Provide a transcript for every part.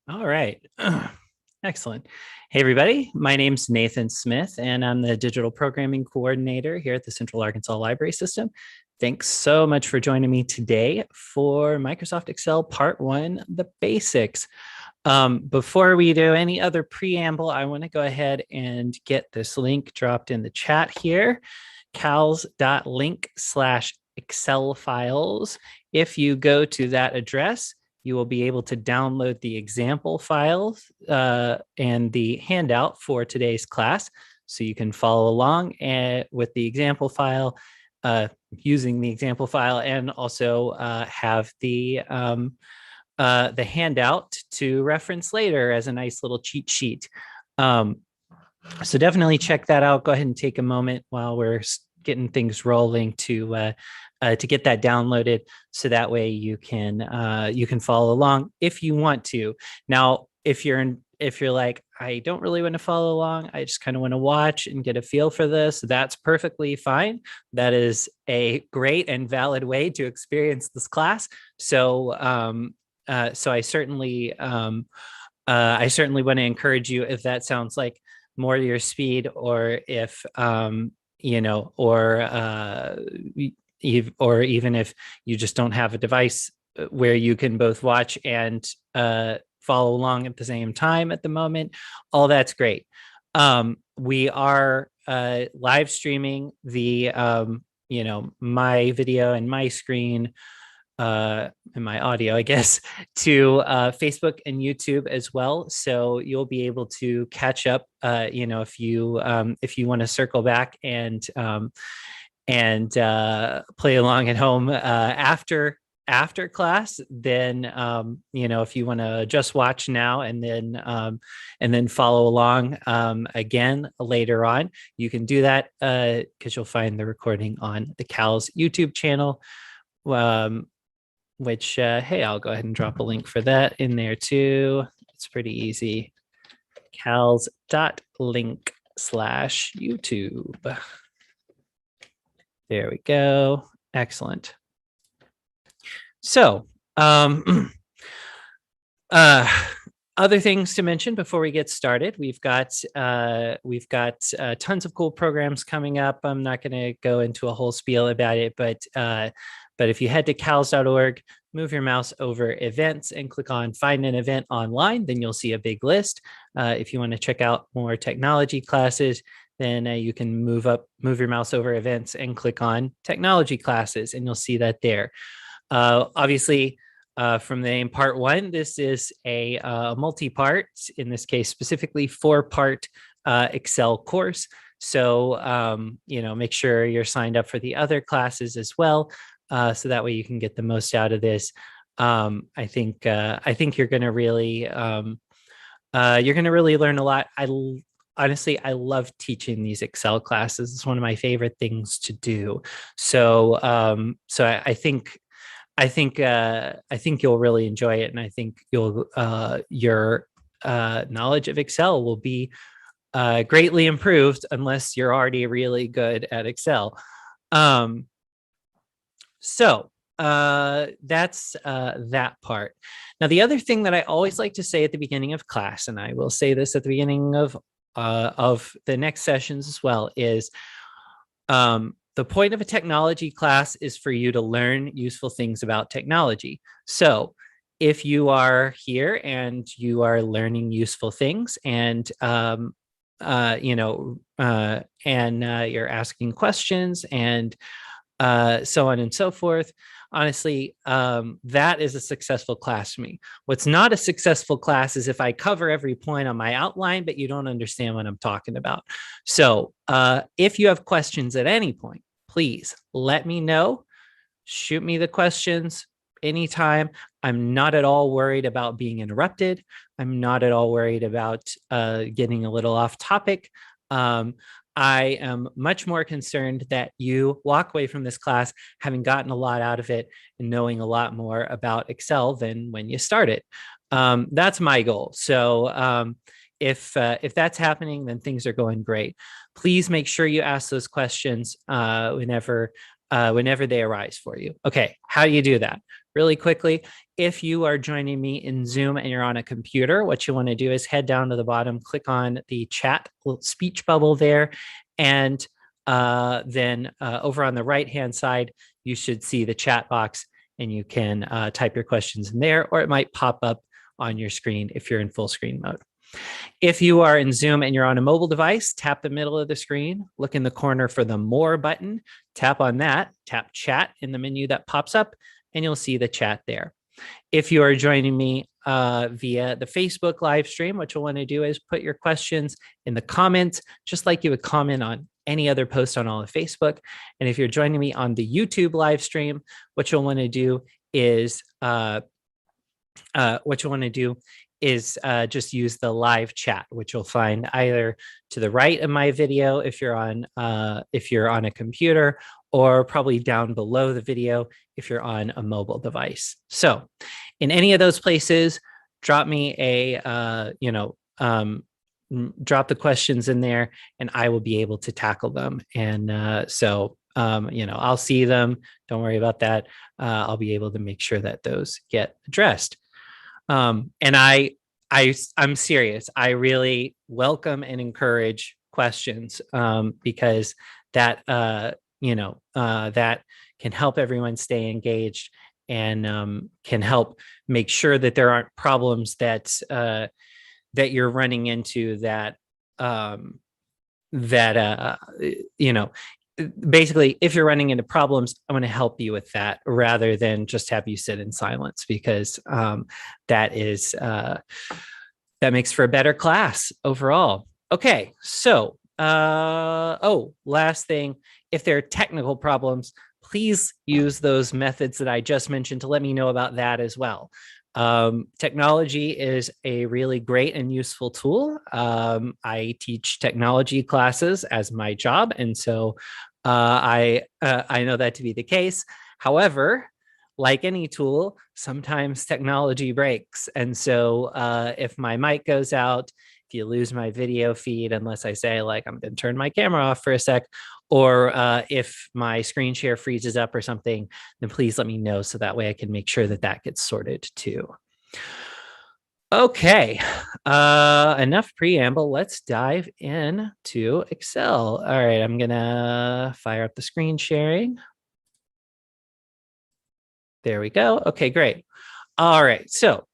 All right. Excellent. Hey, everybody. My name's Nathan Smith, and I'm the digital programming coordinator here at the Central Arkansas Library System. Thanks so much for joining me today for Microsoft Excel Part 1, the basics. Before we do any other preamble, I want to go ahead and get this link dropped in the chat here, cals.link/Excel files. If you go to that address, you will be able to download the example files and the handout for today's class. So you can follow along with the example file, using the example file, and also have the handout to reference later as a nice little cheat sheet. So definitely check that out. Go ahead and take a moment while we're getting things rolling to get that downloaded, so that way you can follow along if you want to. Now, if you're like, I don't really want to follow along, I just kind of want to watch and get a feel for this, that's perfectly fine. That is a great and valid way to experience this class. So I certainly want to encourage you, if that sounds like more to your speed, or if or even if you just don't have a device where you can both watch and follow along at the same time at the moment, all that's great. We are live streaming the my video and my screen and my audio, I guess, to Facebook and YouTube as well. So you'll be able to catch up, if you want to circle back and play along at home after class. Then if you want to just watch now and then follow along again later on, you can do that, because you'll find the recording on the CALS YouTube channel, which hey, I'll go ahead and drop a link for that in there too. It's pretty easy. cals.link/YouTube. There we go. Excellent. So, other things to mention before we get started. We've got tons of cool programs coming up. I'm not going to go into a whole spiel about it, but if you head to cals.org, move your mouse over events and click on find an event online, then you'll see a big list. If you want to check out more technology classes, then you can move your mouse over events and click on technology classes, and you'll see that there. Obviously, from the name Part 1, this is a multi-part, in this case specifically 4-part Excel course. So make sure you're signed up for the other classes as well, so that way you can get the most out of this. I think you're going to really learn a lot. Honestly, I love teaching these Excel classes. It's one of my favorite things to do. So I think you'll really enjoy it, and I think your knowledge of Excel will be greatly improved, unless you're already really good at Excel. So that's that part. Now, the other thing that I always like to say at the beginning of class, and I will say this at the beginning of the next sessions as well, is the point of a technology class is for you to learn useful things about technology. So if you are here and you are learning useful things, and you're asking questions and so on and so forth, honestly, that is a successful class to me. What's not a successful class is if I cover every point on my outline, but you don't understand what I'm talking about. So if you have questions at any point, please let me know. Shoot me the questions anytime. I'm not at all worried about being interrupted. I'm not at all worried about getting a little off topic. I am much more concerned that you walk away from this class having gotten a lot out of it and knowing a lot more about Excel than when you started. That's my goal. So if that's happening, then things are going great. Please make sure you ask those questions whenever they arise for you. Okay, how do you do that? really quickly, if you are joining me in Zoom and you're on a computer, what you want to do is head down to the bottom, click on the chat little speech bubble there, and then over on the right-hand side, you should see the chat box, and you can type your questions in there, or it might pop up on your screen if you're in full screen mode. If you are in Zoom and you're on a mobile device, tap the middle of the screen, look in the corner for the More button, tap on that, tap Chat in the menu that pops up, and you'll see the chat there. If you are joining me via the Facebook live stream, what you'll want to do is put your questions in the comments, just like you would comment on any other post on all of Facebook. And if you're joining me on the YouTube live stream, what you'll want to do is just use the live chat, which you'll find either to the right of my video if you're on a computer, or probably down below the video if you're on a mobile device. So in any of those places, drop me drop the questions in there, and I will be able to tackle them. And I'll see them. Don't worry about that. I'll be able to make sure that those get addressed. And I'm serious. I really welcome and encourage questions because that that can help everyone stay engaged, and can help make sure that there aren't problems that you're running into basically, if you're running into problems, I'm going to help you with that rather than just have you sit in silence, because that makes for a better class overall. Okay, so last thing, if there are technical problems, please use those methods that I just mentioned to let me know about that as well. Technology is a really great and useful tool. I teach technology classes as my job, and so I know that to be the case. However, like any tool, sometimes technology breaks, and so if my mic goes out, if you lose my video feed, unless I say like I'm going to turn my camera off for a sec, or if my screen share freezes up or something, then please let me know so that way I can make sure that that gets sorted too. Okay, enough preamble. Let's dive into Excel. All right, I'm gonna fire up the screen sharing. There we go. Okay, great. All right, so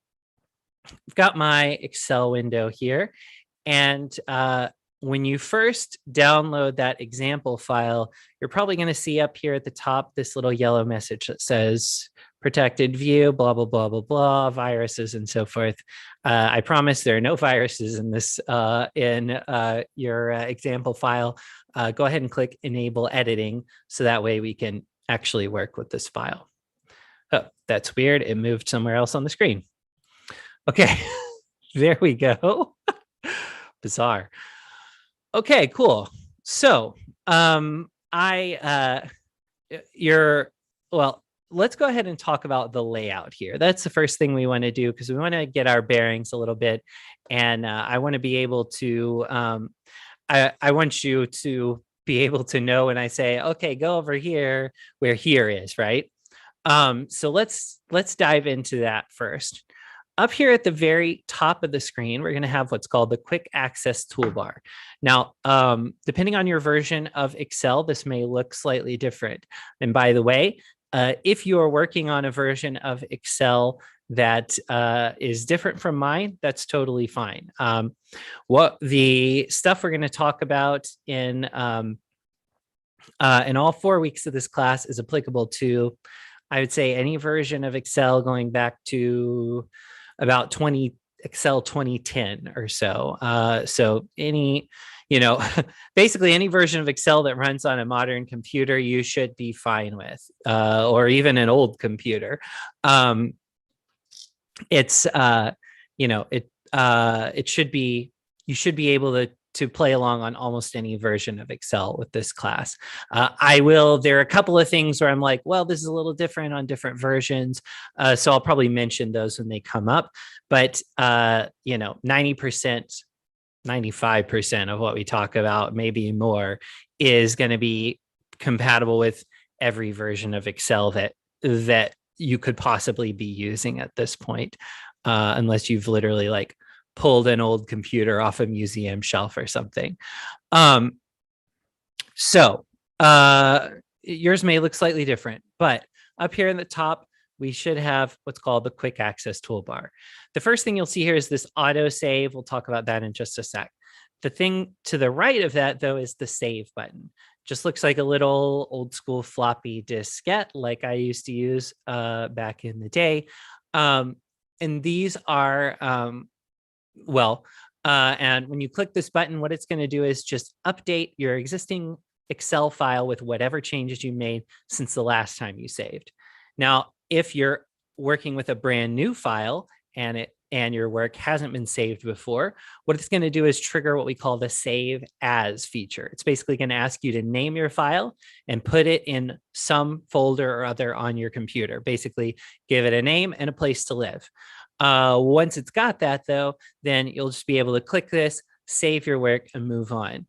I've got my Excel window here, and when you first download that example file, you're probably going to see up here at the top this little yellow message that says protected view, blah, blah, blah, blah, blah, viruses and so forth. I promise there are no viruses in this your example file. Go ahead and click enable editing so that way we can actually work with this file. Oh, that's weird. It moved somewhere else on the screen. Okay, there we go. Bizarre. Okay, cool. So let's go ahead and talk about the layout here. That's the first thing we want to do because we want to get our bearings a little bit. And I want to be able to, I want you to be able to know when I say, okay, go over here where here is, right? So let's dive into that first. Up here at the very top of the screen, we're going to have what's called the quick access toolbar. Now, depending on your version of Excel, this may look slightly different. And by the way, if you are working on a version of Excel that is different from mine, that's totally fine. What the stuff we're going to talk about in all 4 weeks of this class is applicable to, I would say, any version of Excel going back to about Excel 2010 or so. So any, basically any version of Excel that runs on a modern computer, you should be fine with, or even an old computer. It should be, you should be able to play along on almost any version of Excel with this class. There are a couple of things where I'm like, well, this is a little different on different versions. So I'll probably mention those when they come up, but 90%, 95% of what we talk about, maybe more, is going to be compatible with every version of Excel that you could possibly be using at this point, unless you've literally like pulled an old computer off a museum shelf or something. So yours may look slightly different, but up here in the top, we should have what's called the quick access toolbar. The first thing you'll see here is this auto save. We'll talk about that in just a sec. The thing to the right of that, though, is the save button. Just looks like a little old school floppy diskette like I used to use back in the day. And these are, and when you click this button, what it's going to do is just update your existing Excel file with whatever changes you made since the last time you saved. Now, if you're working with a brand new file and your work hasn't been saved before, what it's going to do is trigger what we call the save as feature. It's basically going to ask you to name your file and put it in some folder or other on your computer. Basically, give it a name and a place to live. Once it's got that, though, then you'll just be able to click this, save your work, and move on.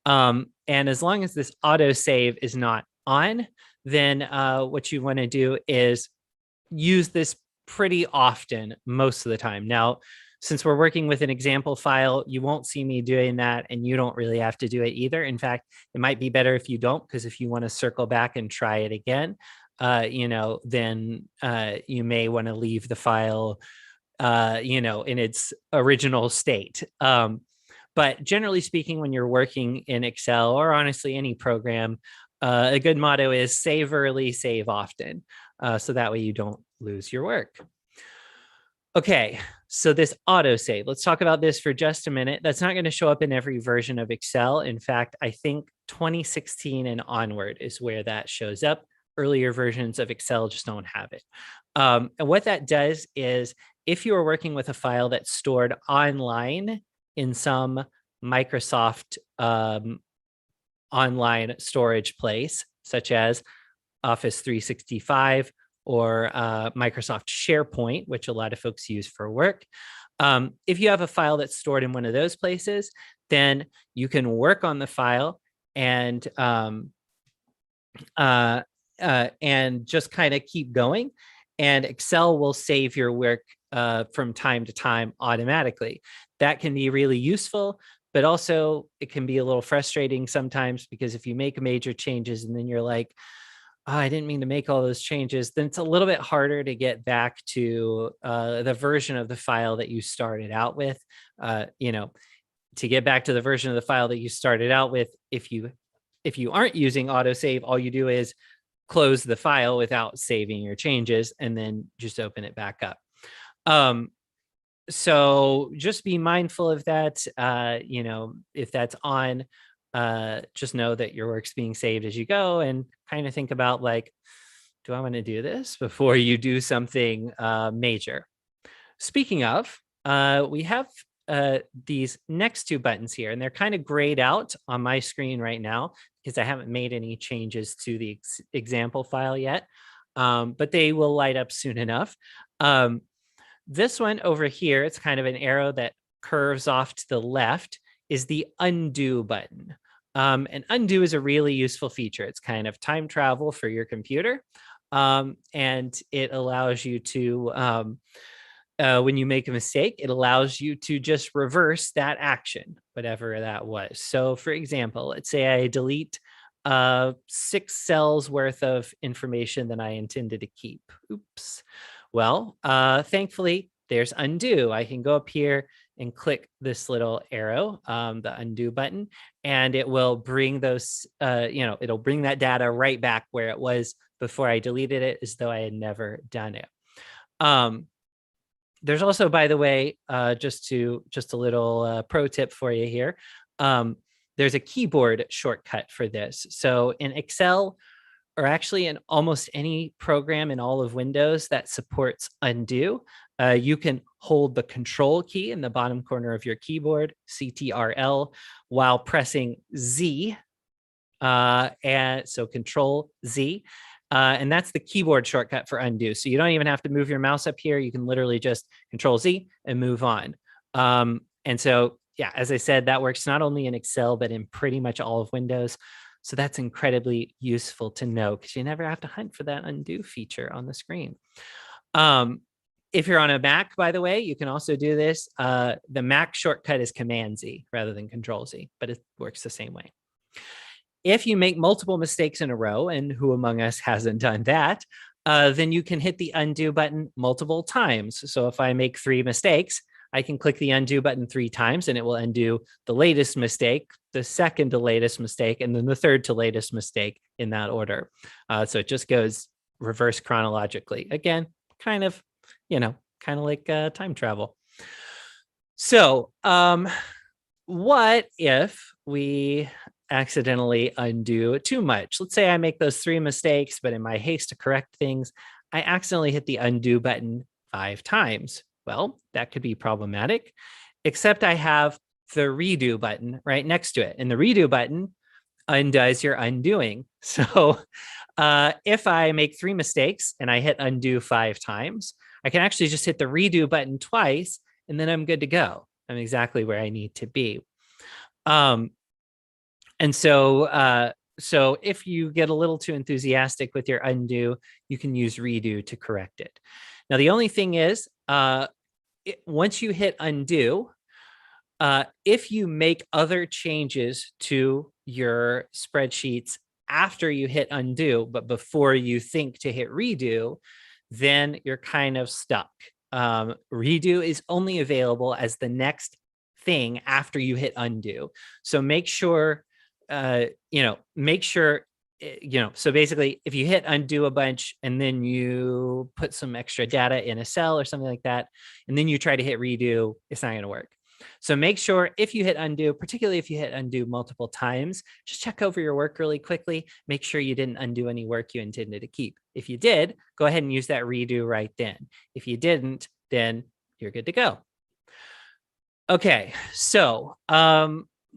And as long as this auto save is not on, then what you want to do is use this pretty often most of the time. Now, since we're working with an example file, you won't see me doing that, and you don't really have to do it either. In fact, it might be better if you don't, because if you want to circle back and try it again, then you may want to leave the file, in its original state. But generally speaking, when you're working in Excel or honestly any program, a good motto is save early, save often. So that way you don't lose your work. Okay, so this autosave, let's talk about this for just a minute. That's not going to show up in every version of Excel. In fact, I think 2016 and onward is where that shows up. Earlier versions of Excel just don't have it. And what that does is if you are working with a file that's stored online in some Microsoft online storage place, such as Office 365 or Microsoft SharePoint, which a lot of folks use for work. If you have a file that's stored in one of those places, then you can work on the file and just kind of keep going. And Excel will save your work from time to time automatically. That can be really useful, but also it can be a little frustrating sometimes, because if you make major changes and then you're like, oh, I didn't mean to make all those changes, then it's a little bit harder to get back to the version of the file that you started out with. To get back to the version of the file that you started out with, if you aren't using autosave, all you do is close the file without saving your changes and then just open it back up. So just be mindful of that. If that's on, just know that your work's being saved as you go, and kind of think about like, do I want to do this before you do something major? Speaking of, we have these next two buttons here, and they're kind of grayed out on my screen right now because I haven't made any changes to the example file yet, but they will light up soon enough. This one over here, it's kind of an arrow that curves off to the left, is the undo button. And undo is a really useful feature. It's kind of time travel for your computer. And it allows you to, when you make a mistake, it allows you to just reverse that action, whatever that was. So for example, let's say I delete 6 cells worth of information that I intended to keep. Oops. Well, thankfully, there's undo. I can go up here and click this little arrow, the undo button, and it will bring those, it'll bring that data right back where it was before I deleted it, as though I had never done it. There's also, by the way, just a little pro tip for you here. There's a keyboard shortcut for this. So in Excel, or actually in almost any program in all of Windows that supports undo, you can hold the control key in the bottom corner of your keyboard, CTRL, while pressing Z. And so control Z. And that's the keyboard shortcut for undo. So you don't even have to move your mouse up here. You can literally just control Z and move on. And so, yeah, as I said, that works not only in Excel, but in pretty much all of Windows. So that's incredibly useful to know because you never have to hunt for that undo feature on the screen. If you're on a Mac, by the way, you can also do this. The Mac shortcut is Command Z rather than Control Z, but it works the same way. If you make multiple mistakes in a row, and who among us hasn't done that, then you can hit the undo button multiple times. So if I make 3 mistakes, I can click the undo button 3 times and it will undo the latest mistake, the second to latest mistake, and then the third to latest mistake in that order. So it just goes reverse chronologically. Again, kind of like time travel. So what if we accidentally undo too much? Let's say I make those 3 mistakes, but in my haste to correct things, I accidentally hit the undo button 5 times. Well, that could be problematic, except I have the redo button right next to it. And the redo button undoes your undoing. So if I make 3 mistakes and I hit undo 5 times, I can actually just hit the redo button twice, and then I'm good to go. I'm exactly where I need to be. And so if you get a little too enthusiastic with your undo, you can use redo to correct it. Now, the only thing is, once you hit undo, if you make other changes to your spreadsheets after you hit undo, but before you think to hit redo, then you're kind of stuck. Redo is only available as the next thing after you hit undo. So make sure, so basically if you hit undo a bunch and then you put some extra data in a cell or something like that, and then you try to hit redo, it's not going to work. So make sure if you hit undo, particularly if you hit undo multiple times, just check over your work really quickly. Make sure you didn't undo any work you intended to keep. If you did, go ahead and use that redo right then. If you didn't, then you're good to go. Okay, so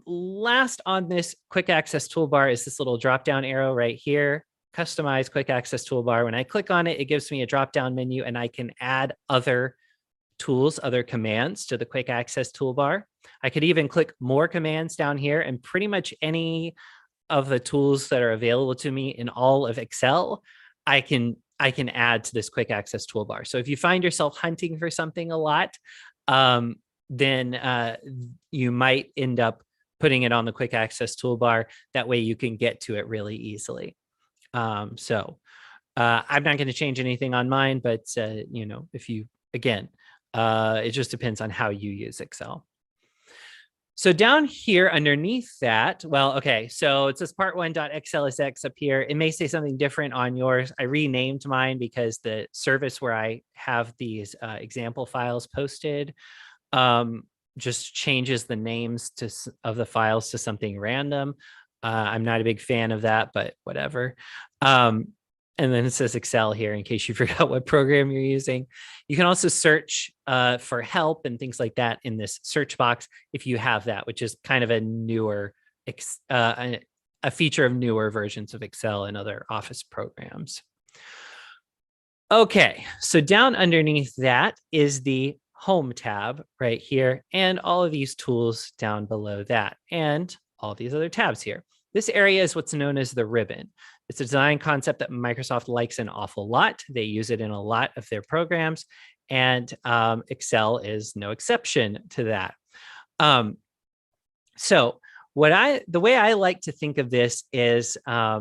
last on this quick access toolbar is this little drop-down arrow right here, customize quick access toolbar. When I click on it, it gives me a drop-down menu and I can add other tools, other commands to the quick access toolbar. I could even click more commands down here, and pretty much any of the tools that are available to me in all of Excel, I can add to this quick access toolbar. So if you find yourself hunting for something a lot, then you might end up putting it on the quick access toolbar. That way you can get to it really easily. I'm not going to change anything on mine, but if you, again, it just depends on how you use Excel. So down here underneath that, well, okay, so it says part1.xlsx up here. It may say something different on yours. I renamed mine because the service where I have these example files posted just changes the names of the files to something random. I'm not a big fan of that, but whatever. And then it says Excel here in case you forgot what program you're using. You can also search for help and things like that in this search box if you have that, which is kind of a newer, a feature of newer versions of Excel and other Office programs. Okay, so down underneath that is the Home tab right here, and all of these tools down below that, and all these other tabs here. This area is what's known as the ribbon. It's a design concept that Microsoft likes an awful lot. They use it in a lot of their programs, and Excel is no exception to that. So the way I like to think of this is I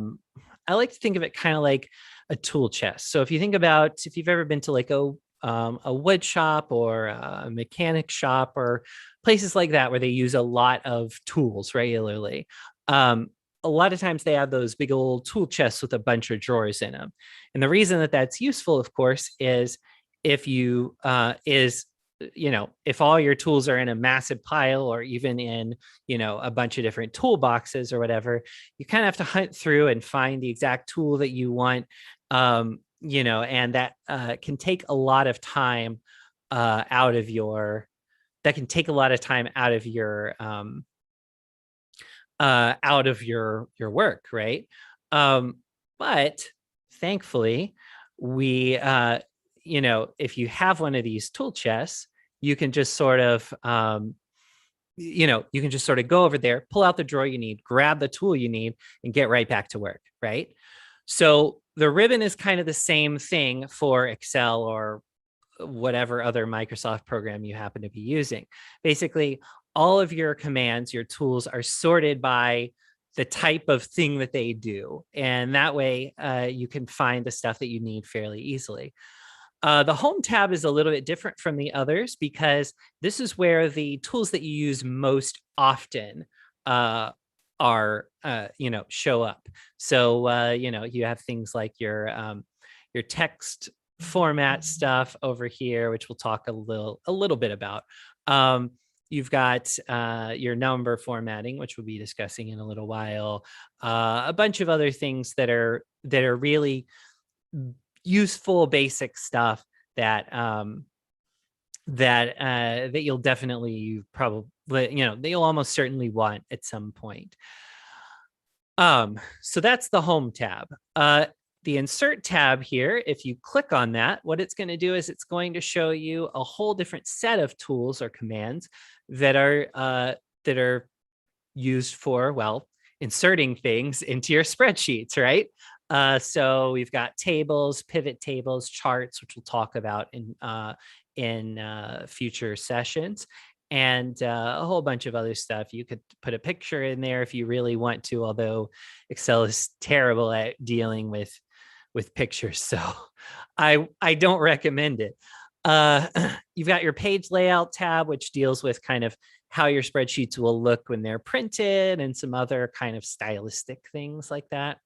like to think of it kind of like a tool chest. So if you think about, if you've ever been to like a wood shop or a mechanic shop or places like that where they use a lot of tools regularly, a lot of times they have those big old tool chests with a bunch of drawers in them. And the reason that that's useful, of course, is if if all your tools are in a massive pile or even in, a bunch of different toolboxes or whatever, you kind of have to hunt through and find the exact tool that you want, and that can take a lot of time out of your work, right? But thankfully, we, if you have one of these tool chests, you can just sort of, you can just sort of go over there, pull out the drawer you need, grab the tool you need, and get right back to work, right? So the ribbon is kind of the same thing for Excel or whatever other Microsoft program you happen to be using. Basically, all of your commands, your tools are sorted by the type of thing that they do. And that way you can find the stuff that you need fairly easily. The home tab is a little bit different from the others because this is where the tools that you use most often are, show up. So, you have things like your text format stuff over here, which we'll talk a little bit about. You've got your number formatting, which we'll be discussing in a little while. A bunch of other things that are really useful, basic stuff that that you'll definitely probably that you'll almost certainly want at some point. So that's the home tab. The insert tab here, if you click on that, what it's going to do is it's going to show you a whole different set of tools or commands that are used for, well, inserting things into your spreadsheets, right? So we've got tables, pivot tables, charts, which we'll talk about in future sessions, and a whole bunch of other stuff. You could put a picture in there if you really want to, although Excel is terrible at dealing with pictures, so I don't recommend it. You've got your page layout tab, which deals with kind of how your spreadsheets will look when they're printed and some other kind of stylistic things like that.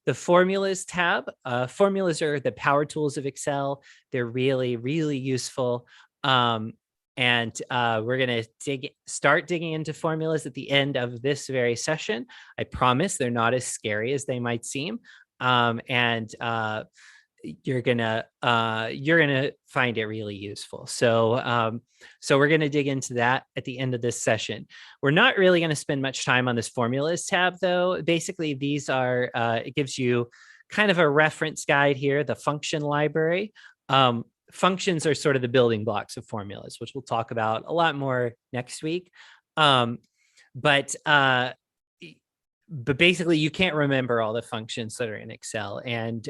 The formulas tab, formulas are the power tools of Excel. They're really, really useful. And we're going to start digging into formulas at the end of this very session. I promise they're not as scary as they might seem. And you're gonna find it really useful. So we're gonna dig into that at the end of this session. We're not really gonna spend much time on this formulas tab though. Basically, these are it gives you kind of a reference guide here, the function library. Functions are sort of the building blocks of formulas, which we'll talk about a lot more next week. But basically you can't remember all the functions that are in Excel, and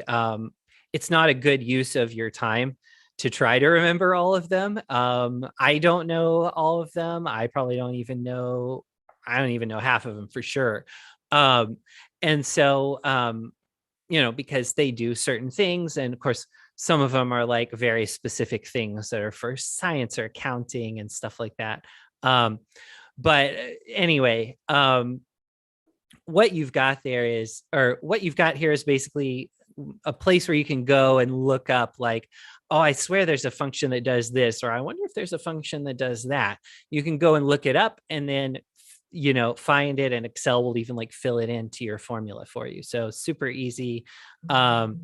it's not a good use of your time to try to remember all of them. I don't know all of them. I don't even know half of them for sure. And so, because they do certain things, and of course, some of them are like very specific things that are for science or accounting and stuff like that. But anyway, what you've got here is basically a place where you can go and look up like, oh, I swear there's a function that does this, or I wonder if there's a function that does that. You can go and look it up and then, find it, and Excel will even like fill it into your formula for you. So super easy and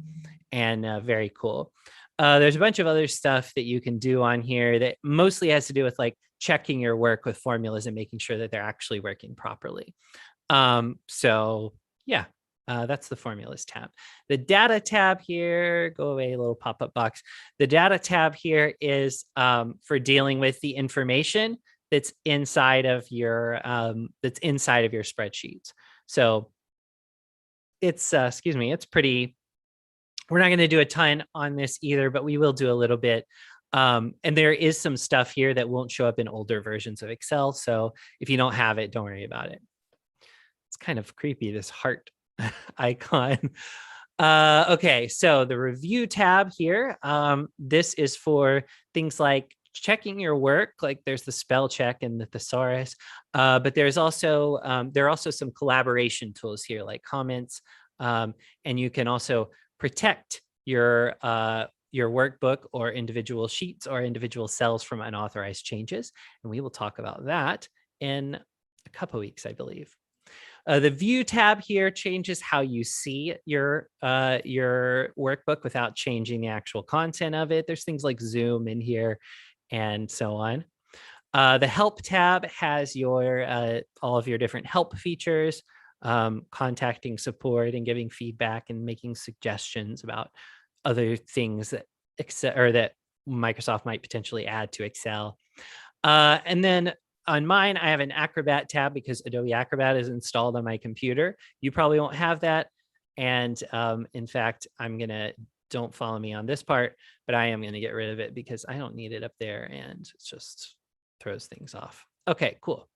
very cool. There's a bunch of other stuff that you can do on here that mostly has to do with like checking your work with formulas and making sure that they're actually working properly. So yeah, that's the formulas tab. The data tab here, go away, little pop-up box. The data tab here is for dealing with the information that's inside of your spreadsheets. So it's it's pretty. We're not going to do a ton on this either, but we will do a little bit. And there is some stuff here that won't show up in older versions of Excel. So if you don't have it, don't worry about it. It's kind of creepy, this heart icon. Okay, so the review tab here, this is for things like checking your work, like there's the spell check and the thesaurus, but there are also some collaboration tools here, like comments, and you can also protect your workbook or individual sheets or individual cells from unauthorized changes, and we will talk about that in a couple of weeks, I believe. The view tab here changes how you see your workbook without changing the actual content of it. There's things like zoom in here and so on. The help tab has your all of your different help features, contacting support and giving feedback and making suggestions about other things that Excel or that Microsoft might potentially add to Excel. And then on mine, I have an Acrobat tab because Adobe Acrobat is installed on my computer. You probably won't have that. And in fact, don't follow me on this part, but I am going to get rid of it because I don't need it up there and it just throws things off. Okay, cool.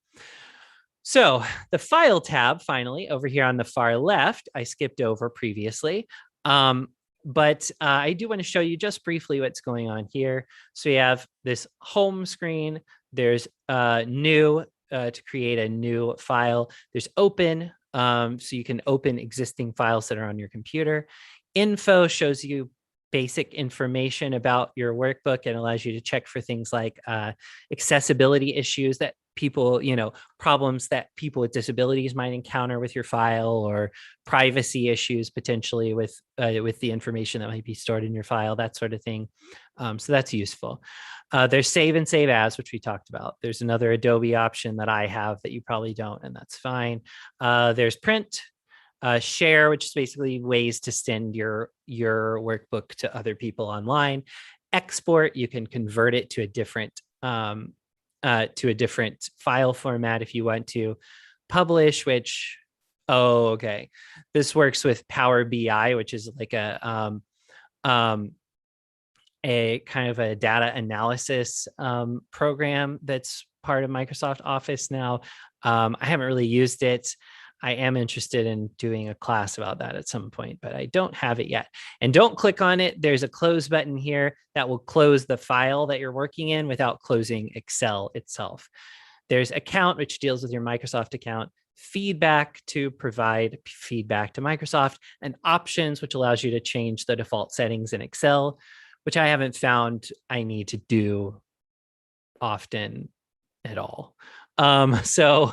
So the file tab, finally, over here on the far left, I skipped over previously. But I do want to show you just briefly what's going on here. So we have this home screen. There's new to create a new file. There's open, so you can open existing files that are on your computer. Info shows you basic information about your workbook and allows you to check for things like accessibility issues that people, problems that people with disabilities might encounter with your file, or privacy issues potentially with the information that might be stored in your file, that sort of thing. So that's useful. There's save and save as, which we talked about. There's another Adobe option that I have that you probably don't, and that's fine. There's print, share, which is basically ways to send your workbook to other people online. Export, you can convert it to a different file format if you want to. Publish, which, okay, this works with Power BI, which is like a kind of a data analysis program that's part of Microsoft Office now. I haven't really used it. I am interested in doing a class about that at some point, but I don't have it yet. And don't click on it. There's a close button here that will close the file that you're working in without closing Excel itself. There's account, which deals with your Microsoft account. Feedback, to provide feedback to Microsoft. And options, which allows you to change the default settings in Excel, which I haven't found I need to do often at all. So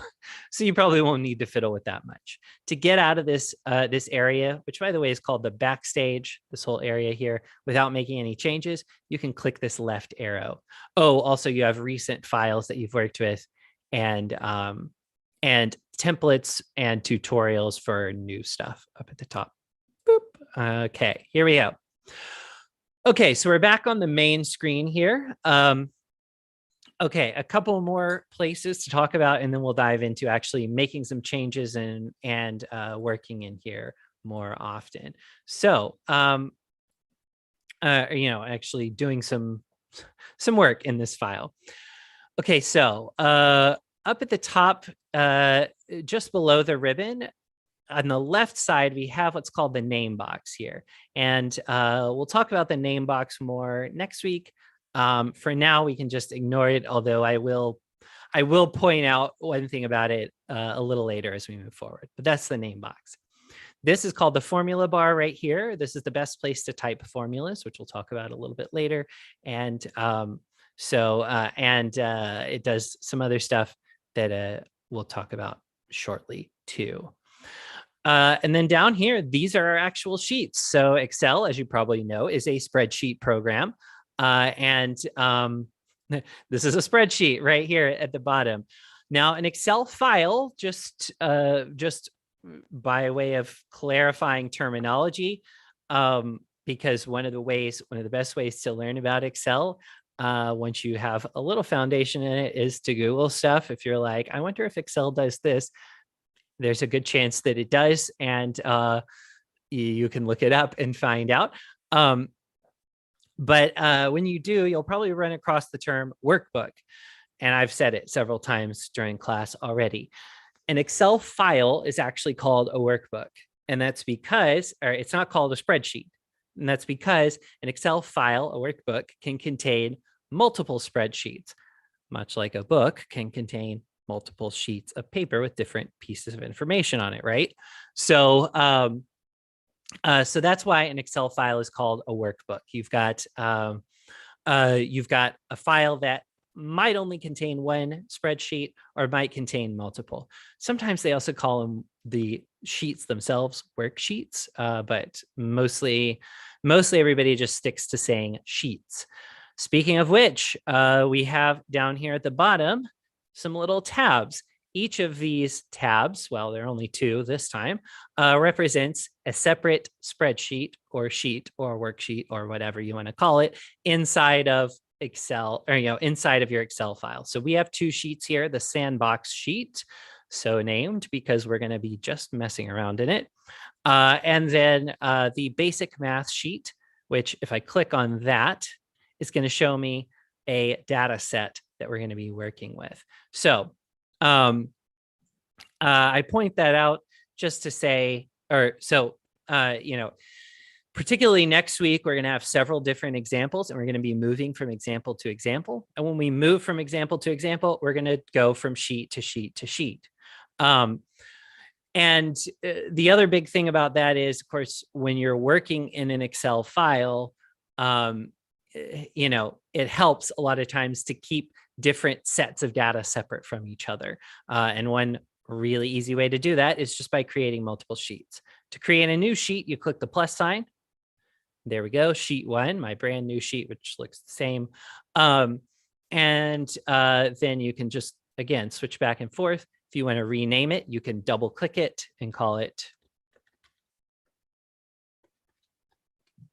you probably won't need to fiddle with that much. To get out of this area, which by the way is called the backstage, this whole area here, without making any changes, you can click this left arrow. Oh, also you have recent files that you've worked with, and templates and tutorials for new stuff up at the top. Boop. Okay, here we go. Okay, so we're back on the main screen here. Okay, a couple more places to talk about, and then we'll dive into actually making some changes and working in here more often. So, actually doing some work in this file. Okay, so up at the top, just below the ribbon, on the left side, we have what's called the name box here. And we'll talk about the name box more next week. For now, we can just ignore it, although I will point out one thing about it a little later as we move forward. But that's the name box. This is called the formula bar right here. This is the best place to type formulas, which we'll talk about a little bit later. And it does some other stuff that we'll talk about shortly too. And then down here, these are our actual sheets. So Excel, as you probably know, is a spreadsheet program. This is a spreadsheet right here at the bottom. Now, an Excel file, just by way of clarifying terminology, because one of the best ways to learn about Excel, once you have a little foundation in it, is to Google stuff. If you're like, I wonder if Excel does this, there's a good chance that it does, and you can look it up and find out. But when you do, you'll probably run across the term workbook. And I've said it several times during class already. An Excel file is actually called a workbook. And that's because, or it's not called a spreadsheet. And that's because an Excel file, a workbook, can contain multiple spreadsheets, much like a book can contain multiple sheets of paper with different pieces of information on it, right? So that's why an Excel file is called a workbook. You've got a file that might only contain one spreadsheet or might contain multiple. Sometimes they also call them, the sheets themselves, worksheets, but mostly everybody just sticks to saying sheets. Speaking of which, we have down here at the bottom some little tabs. Each of these tabs, well, there are only two this time, represents a separate spreadsheet or sheet or worksheet or whatever you want to call it inside of Excel, or inside of your Excel file. So we have two sheets here, the sandbox sheet, so named because we're going to be just messing around in it. And then the basic math sheet, which if I click on that, is going to show me a data set that we're going to be working with. So I point that out just to say, particularly next week, we're going to have several different examples and we're going to be moving from example to example. And when we move from example to example, we're going to go from sheet to sheet to sheet. And the other big thing about that is, of course, when you're working in an Excel file, it helps a lot of times to keep different sets of data separate from each other. And one really easy way to do that is just by creating multiple sheets. To create a new sheet, you click the plus sign. There we go, sheet one, my brand new sheet, which looks the same. And then you can just, again, switch back and forth. If you want to rename it, you can double click it and call it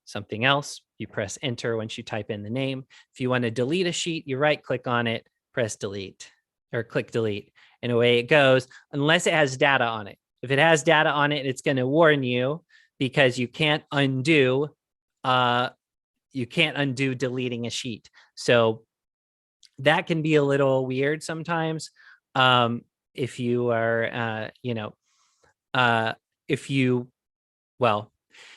something else. You press enter once you type in the name. If you want to delete a sheet, you right click on it, press delete or click delete. And away it goes, unless it has data on it. If it has data on it, it's going to warn you because you can't undo deleting a sheet. So that can be a little weird sometimes. If you are, if you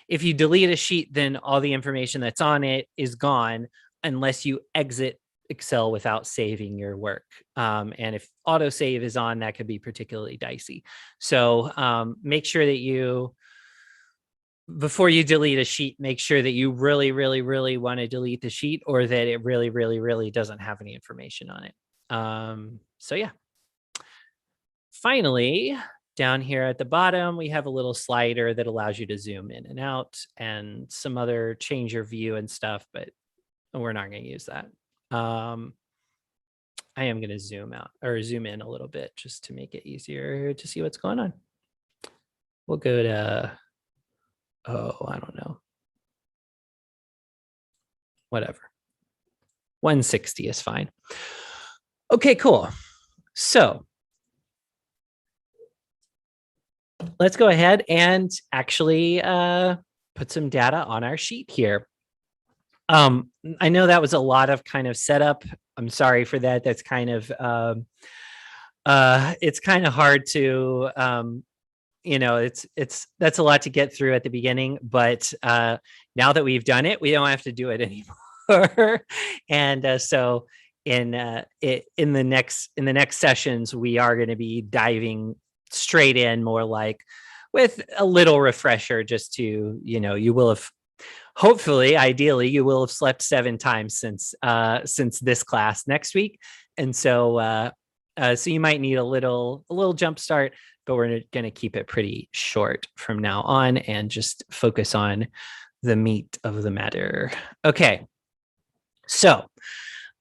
delete a sheet, then all the information that's on it is gone unless you exit Excel without saving your work. And if autosave is on, that could be particularly dicey. So make sure that before you delete a sheet, make sure that you really, really, really want to delete the sheet or that it really, really, really doesn't have any information on it. So yeah. Finally, down here at the bottom, we have a little slider that allows you to zoom in and out and some other change your view and stuff, but we're not going to use that. I am going to zoom out or zoom in a little bit just to make it easier to see what's going on. We'll go to, I don't know. Whatever. 160 is fine. Okay, cool. So let's go ahead and actually put some data on our sheet here. I know that was a lot of kind of setup. I'm sorry for that. That's kind of it's kind of hard to that's a lot to get through at the beginning, but now that we've done it, we don't have to do it anymore. And so in the next sessions, we are going to be diving straight in more like with a little refresher just to, you will have hopefully, ideally, you will have slept 7 times since this class next week. And so so you might need a little jump start, but we're going to keep it pretty short from now on and just focus on the meat of the matter. Okay. So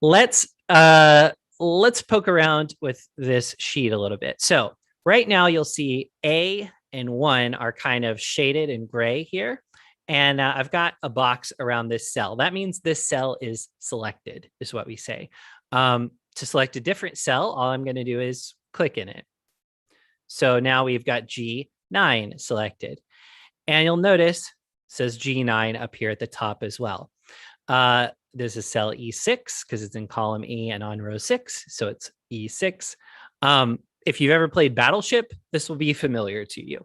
let's poke around with this sheet a little bit. So right now you'll see A and 1 are kind of shaded in gray here. And I've got a box around this cell. That means this cell is selected, is what we say. To select a different cell, all I'm going to do is click in it. So now we've got G9 selected. And you'll notice it says G9 up here at the top as well. This is cell E6 because it's in column E and on row 6. So it's E6. If you've ever played Battleship, this will be familiar to you.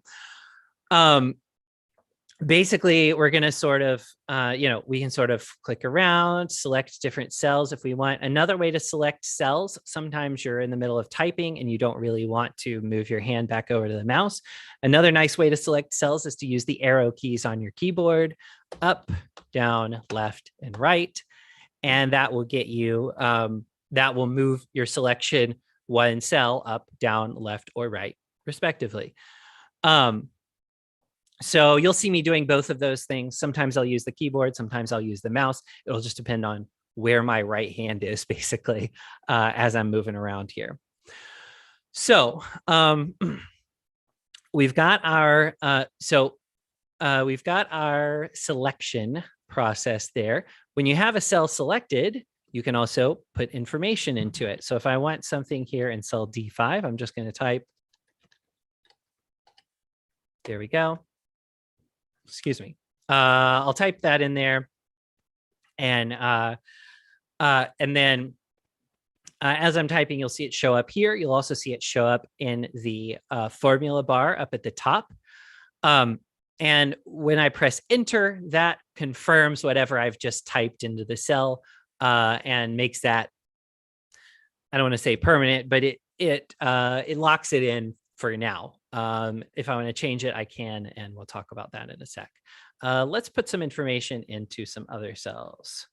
Basically, we're going to sort of, we can sort of click around, select different cells if we want. Another way to select cells, sometimes you're in the middle of typing and you don't really want to move your hand back over to the mouse. Another nice way to select cells is to use the arrow keys on your keyboard, up, down, left, and right. And that will get you, that will move your selection one cell up, down, left, or right, respectively. So you'll see me doing both of those things. Sometimes I'll use the keyboard, sometimes I'll use the mouse. It'll just depend on where my right hand is, basically, as I'm moving around here. So we've got our selection process there. When you have a cell selected, you can also put information into it. So if I want something here in cell D5, I'm just going to type, there we go. Excuse me. I'll type that in there. And then as I'm typing, you'll see it show up here. You'll also see it show up in the formula bar up at the top. And when I press enter, that confirms whatever I've just typed into the cell and makes that, I don't want to say permanent, but it locks it in for now. If I want to change it, I can, and we'll talk about that in a sec. Let's put some information into some other cells.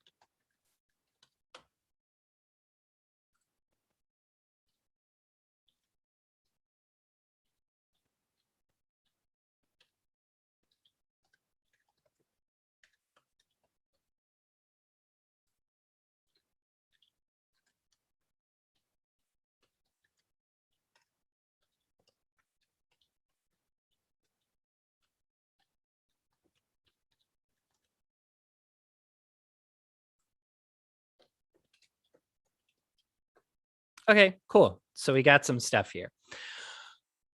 Okay, cool. So we got some stuff here.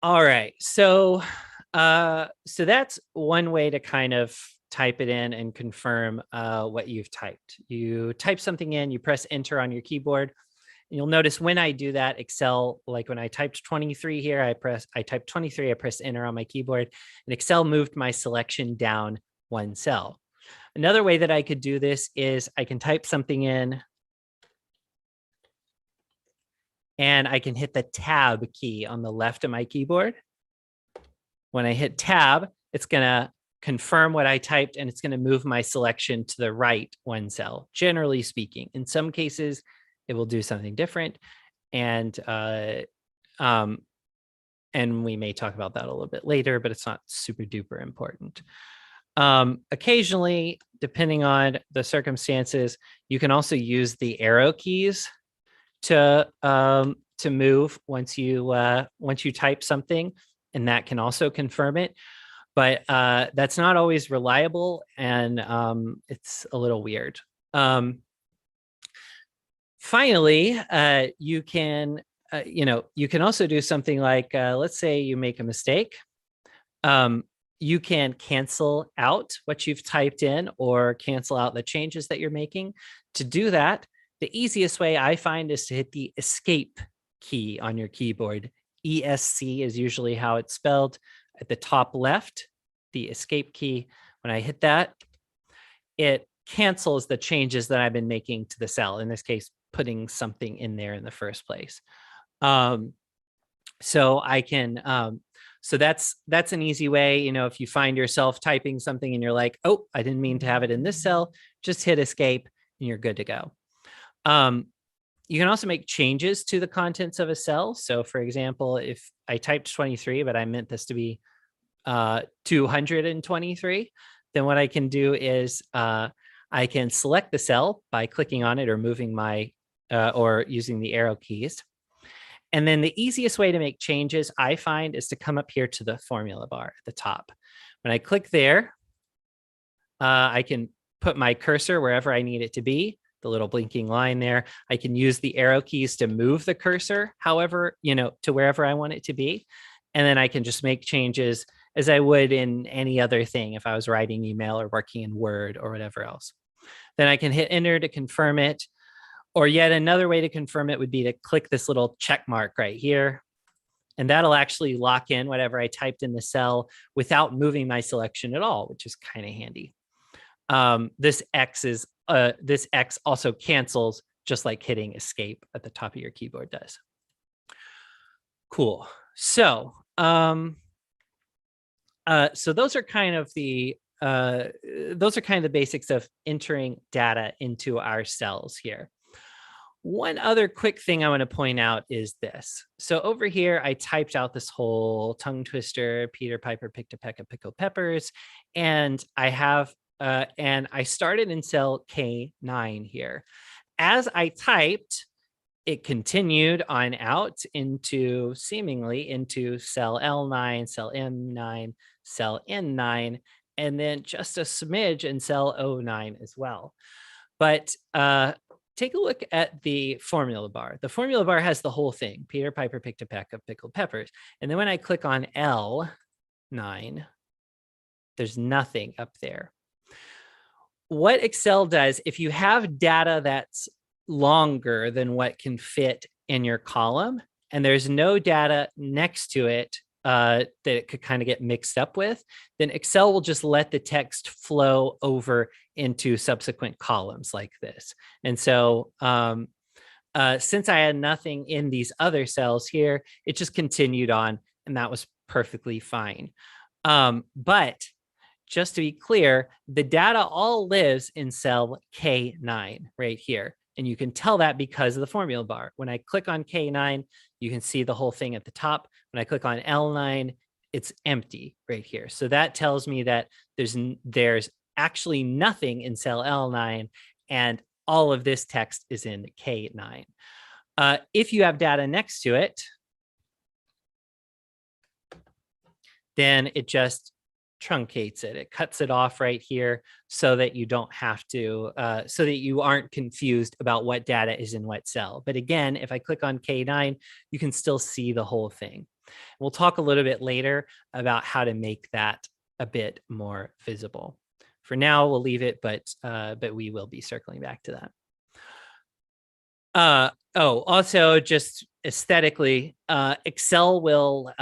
All right. So that's one way to kind of type it in and confirm what you've typed. You type something in, you press enter on your keyboard. And you'll notice when I do that, Excel, like when I typed 23 here, I typed 23, I pressed enter on my keyboard, and Excel moved my selection down one cell. Another way that I could do this is I can type something in and I can hit the tab key on the left of my keyboard. When I hit tab, it's going to confirm what I typed, and it's going to move my selection to the right one cell, generally speaking. In some cases, it will do something different. And we may talk about that a little bit later, but it's not super duper important. Occasionally, depending on the circumstances, you can also use the arrow keys to move once you type something, and that can also confirm it. But that's not always reliable, and it's a little weird. Finally, you can also do something like, let's say you make a mistake. You can cancel out what you've typed in or cancel out the changes that you're making. To do that, the easiest way I find is to hit the escape key on your keyboard. ESC is usually how it's spelled at the top left, the escape key. When I hit that, it cancels the changes that I've been making to the cell, in this case, putting something in there in the first place. So I can, so that's an easy way. If you find yourself typing something and you're like, oh, I didn't mean to have it in this cell, just hit escape and you're good to go. You can also make changes to the contents of a cell. So for example, if I typed 23, but I meant this to be 223, then what I can do is I can select the cell by clicking on it or moving my or using the arrow keys. And then the easiest way to make changes, I find, is to come up here to the formula bar at the top. When I click there, I can put my cursor wherever I need it to be, the little blinking line there. I can use the arrow keys to move the cursor, however, to wherever I want it to be. And then I can just make changes as I would in any other thing if I was writing email or working in Word or whatever else. Then I can hit enter to confirm it. Or yet another way to confirm it would be to click this little check mark right here. And that'll actually lock in whatever I typed in the cell without moving my selection at all, which is kind of handy. This X also cancels, just like hitting escape at the top of your keyboard does. Cool. So, so those are kind of the basics of entering data into our cells here. One other quick thing I want to point out is this. So over here, I typed out this whole tongue twister, Peter Piper picked a peck of pickled peppers, and I have, and I started in cell K9 here. As I typed, it continued on out seemingly into cell L9, cell M9, cell N9, and then just a smidge in cell O9 as well. But take a look at the formula bar. The formula bar has the whole thing. Peter Piper picked a peck of pickled peppers. And then when I click on L9, there's nothing up there. What Excel does, if you have data that's longer than what can fit in your column, and there's no data next to it that it could kind of get mixed up with, then Excel will just let the text flow over into subsequent columns like this. And so since I had nothing in these other cells here, it just continued on, and that was perfectly fine. But just to be clear, the data all lives in cell K9 right here. And you can tell that because of the formula bar. When I click on K9, you can see the whole thing at the top. When I click on L9, it's empty right here. So that tells me that there's actually nothing in cell L9, and all of this text is in K9. If you have data next to it, then it just truncates it. It cuts it off right here so that you don't have to, so that you aren't confused about what data is in what cell. But again, if I click on K9, you can still see the whole thing. We'll talk a little bit later about how to make that a bit more visible. For now, we'll leave it, but we will be circling back to that. Also just aesthetically, Excel will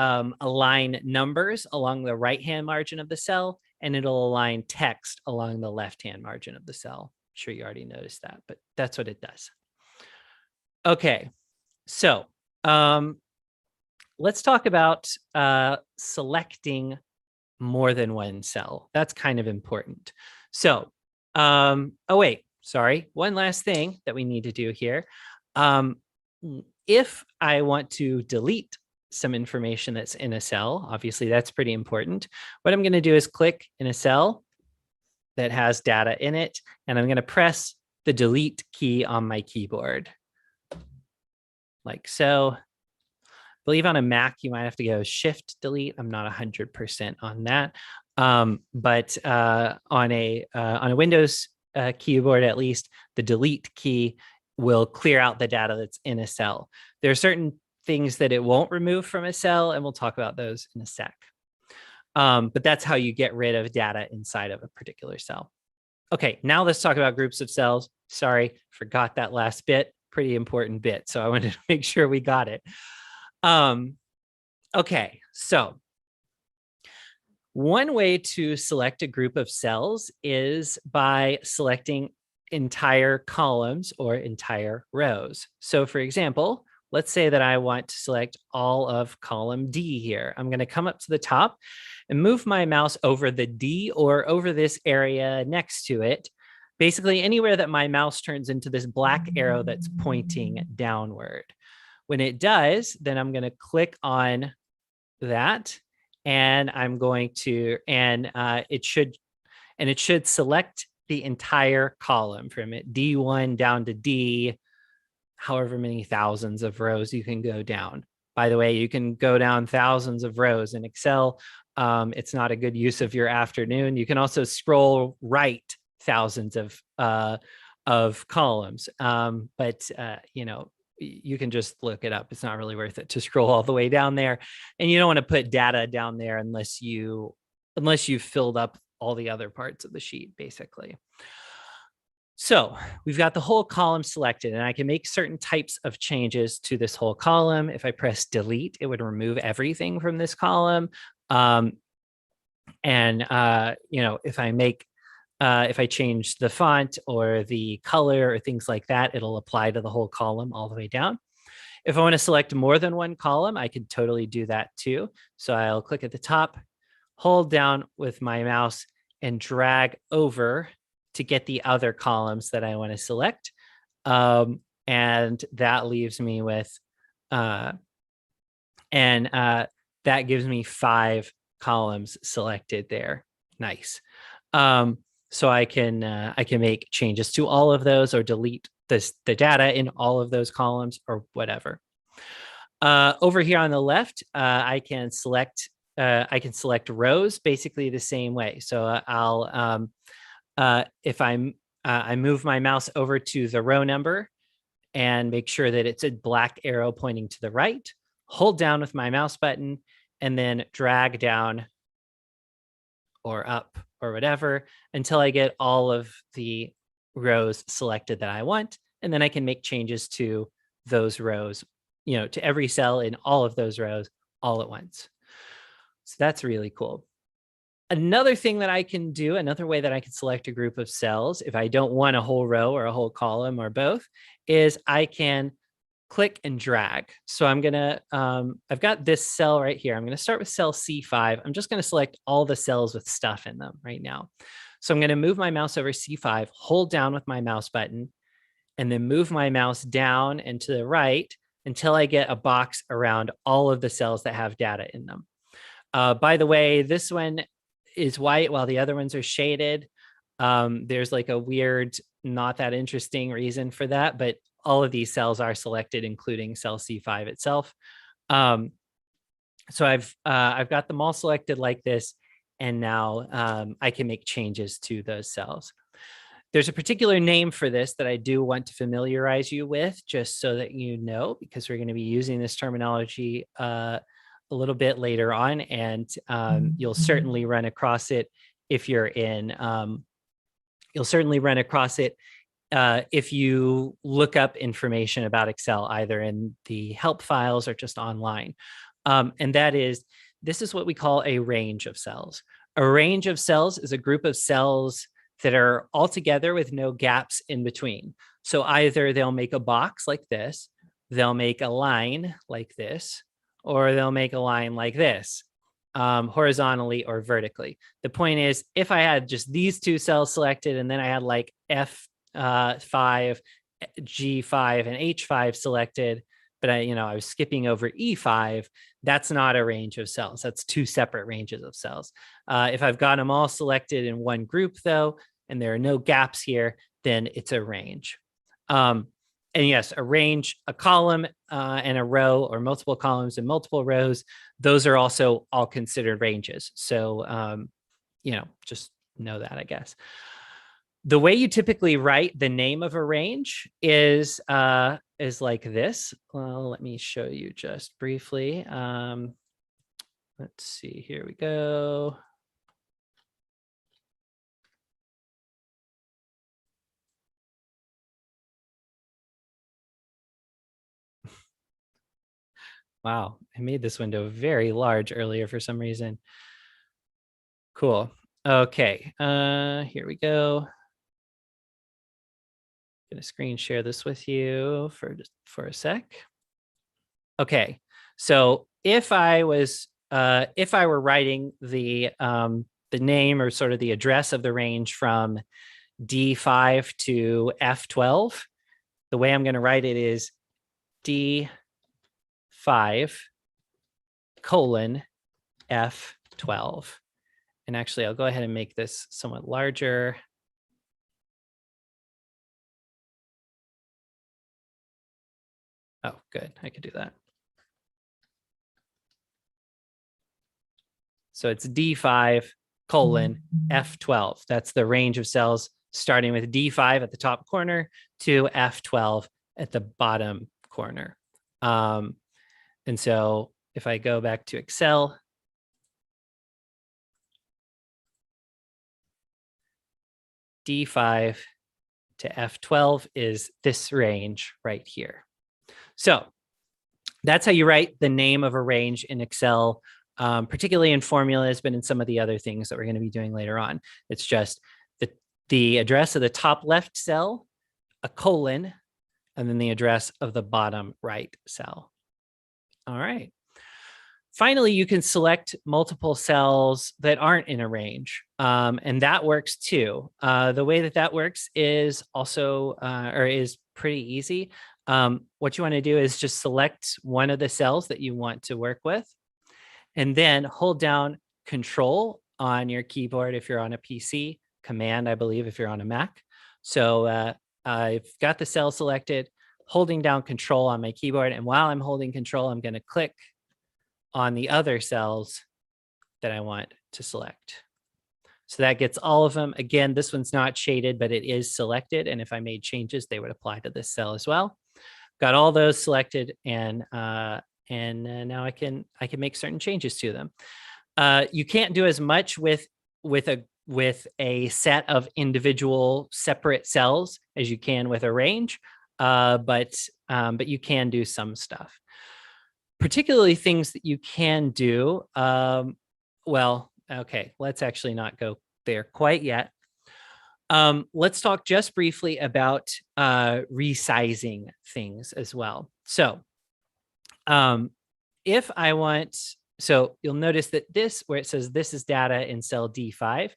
align numbers along the right-hand margin of the cell, and it'll align text along the left-hand margin of the cell. I'm sure you already noticed that, but that's what it does. Okay, so let's talk about selecting more than one cell. That's kind of important. So, oh wait, sorry. One last thing that we need to do here. If I want to delete some information that's in a cell, obviously that's pretty important. What I'm going to do is click in a cell that has data in it, and I'm going to press the delete key on my keyboard, like so. I believe on a Mac, you might have to go Shift Delete. I'm not 100% on that. But on a Windows keyboard, at least, the delete key will clear out the data that's in a cell. There are certain things that it won't remove from a cell, and we'll talk about those in a sec. But that's how you get rid of data inside of a particular cell. Okay, now let's talk about groups of cells. Sorry, forgot that last bit. Pretty important bit, so I wanted to make sure we got it. Okay, so one way to select a group of cells is by selecting entire columns or entire rows. So for example, let's say that I want to select all of column D here. I'm going to come up to the top and move my mouse over the D or over this area next to it. Basically anywhere that my mouse turns into this black arrow that's pointing downward. When it does, then I'm going to click on that, and I'm going to, and it should select the entire column from it, D1 down to D, however many thousands of rows you can go down. By the way, you can go down thousands of rows in Excel. It's not a good use of your afternoon. You can also scroll right thousands of columns, but you know, you can just look it up. It's not really worth it to scroll all the way down there, and you don't want to put data down there unless you've filled up all the other parts of the sheet, basically. So we've got the whole column selected, and I can make certain types of changes to this whole column. If I press delete, it would remove everything from this column. You know, if I change the font or the color or things like that, it'll apply to the whole column all the way down. If I want to select more than one column, I can totally do that too. So I'll click at the top, hold down with my mouse, and drag over to get the other columns that I want to select. And that leaves me with, that gives me 5 columns selected there. Nice. So I can make changes to all of those or delete the data in all of those columns or whatever. Over here on the left, I can select rows basically the same way. So I'll if I'm I move my mouse over to the row number and make sure that it's a black arrow pointing to the right, hold down with my mouse button, and then drag down or up or whatever until I get all of the rows selected that I want. And then I can make changes to those rows, to every cell in all of those rows all at once. So that's really cool. Another thing that I can do, another way that I can select a group of cells, if I don't want a whole row or a whole column or both, is I can click and drag. So I'm gonna, I've got this cell right here. I'm gonna start with cell C5. I'm just gonna select all the cells with stuff in them right now. So I'm gonna move my mouse over C5, hold down with my mouse button, and then move my mouse down and to the right until I get a box around all of the cells that have data in them. By the way, this one is white while the other ones are shaded. There's like a weird, not that interesting reason for that, but all of these cells are selected, including cell C5 itself. So I've got them all selected like this, and now I can make changes to those cells. There's a particular name for this that I do want to familiarize you with, just so that you know, because we're going to be using this terminology a little bit later on, and you'll certainly run across it if you're in. You'll certainly run across it if you look up information about Excel, either in the help files or just online. And this is what we call a range of cells. A range of cells is a group of cells that are all together with no gaps in between. So either they'll make a box like this, they'll make a line like this, or they'll make a line like this, horizontally or vertically. The point is, if I had just these two cells selected and then I had like F5, G5, and H5 selected, but I was skipping over E5, that's not a range of cells. That's two separate ranges of cells. If I've got them all selected in one group though, and there are no gaps here, then it's a range. And yes, a range, a column and a row, or multiple columns and multiple rows, those are also all considered ranges. So, just know that, I guess. The way you typically write the name of a range is like this. Well, let me show you just briefly. Let's see, here we go. Wow, I made this window very large earlier for some reason. Cool. Okay, here we go. I'm gonna screen share this with you for a sec. Okay, so if I were writing the name or sort of the address of the range from D5 to F12, the way I'm going to write it is D5 colon F12. And actually, I'll go ahead and make this somewhat larger. Oh, good. I could do that. So it's D5 colon F12. That's the range of cells starting with D5 at the top corner to F12 at the bottom corner. And so if I go back to Excel, D5 to F12 is this range right here. So that's how you write the name of a range in Excel, particularly in formulas, but in some of the other things that we're going to be doing later on. It's just the address of the top left cell, a colon, and then the address of the bottom right cell. All right. Finally, you can select multiple cells that aren't in a range, and that works too. The way that works is also, or is pretty easy. What you want to do is just select one of the cells that you want to work with, and then hold down Control on your keyboard if you're on a PC, Command, I believe, if you're on a Mac. So I've got the cell selected, holding down Control on my keyboard, and while I'm holding Control, I'm going to click on the other cells that I want to select. So that gets all of them. Again, this one's not shaded, but it is selected. And if I made changes, they would apply to this cell as well. Got all those selected, and now I can make certain changes to them. You can't do as much with a set of individual separate cells as you can with a range, but you can do some stuff. Particularly things that you can do. Well, okay, let's actually not go there quite yet. Let's talk just briefly about resizing things as well. So if I want, so you'll notice that this, where it says this is data in cell D5,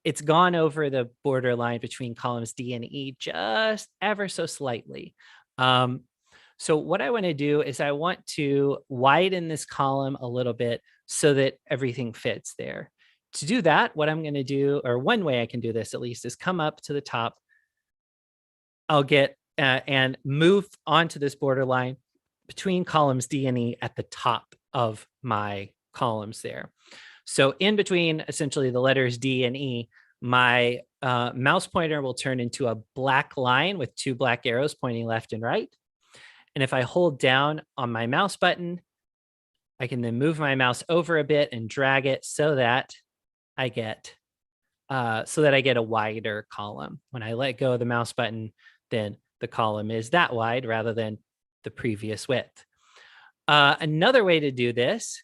it's gone over the borderline between columns D and E just ever so slightly. So what I want to do is I want to widen this column a little bit so that everything fits there. To do that, what I'm going to do, or one way I can do this at least, is come up to the top. I'll get and move onto this borderline between columns D and E at the top of my columns there. So in between essentially the letters D and E, my mouse pointer will turn into a black line with two black arrows pointing left and right. And if I hold down on my mouse button, I can then move my mouse over a bit and drag it so that I get a wider column. When I let go of the mouse button, then the column is that wide rather than the previous width. Another way to do this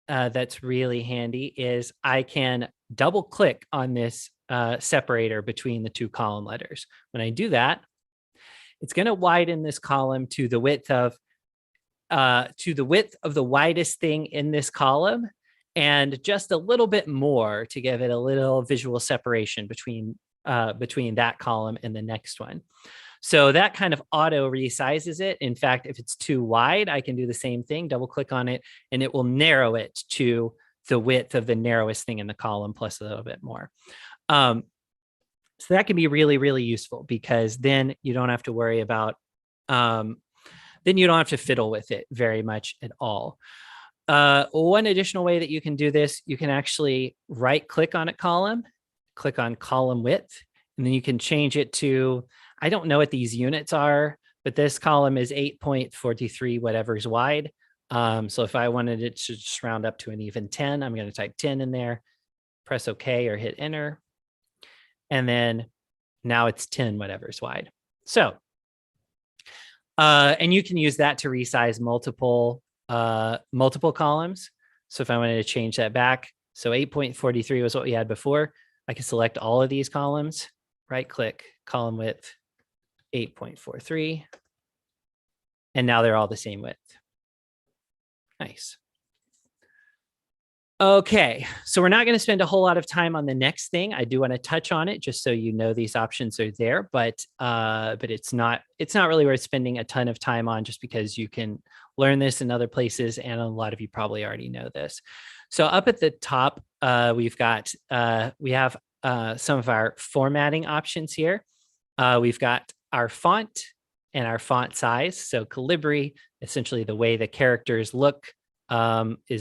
that's really handy is I can double click on this separator between the two column letters. When I do that, it's going to widen this column to the width of the widest thing in this column, and just a little bit more to give it a little visual separation between that column and the next one. So that kind of auto resizes it. In fact, if it's too wide, I can do the same thing, double click on it, and it will narrow it to the width of the narrowest thing in the column plus a little bit more. So that can be really, really useful, because then you don't have to worry about, then you don't have to fiddle with it very much at all. One additional way that you can do this, you can actually right click on a column, click on column width, and then you can change it to, I don't know what these units are, but this column is 8.43 whatever's wide. So if I wanted it to just round up to an even 10, I'm going to type 10 in there, press OK or hit enter. And then now it's 10 whatever's wide. So, and you can use that to resize multiple columns. So if I wanted to change that back, so 8.43 was what we had before, I can select all of these columns, right click, column width, 8.43. And now they're all the same width. Nice. Okay, so we're not going to spend a whole lot of time on the next thing. I do want to touch on it just so you know these options are there, but it's not really worth spending a ton of time on, just because you can learn this in other places, and a lot of you probably already know this. So up at the top, we have some of our formatting options here. We've got our font and our font size. So Calibri, essentially the way the characters look, that's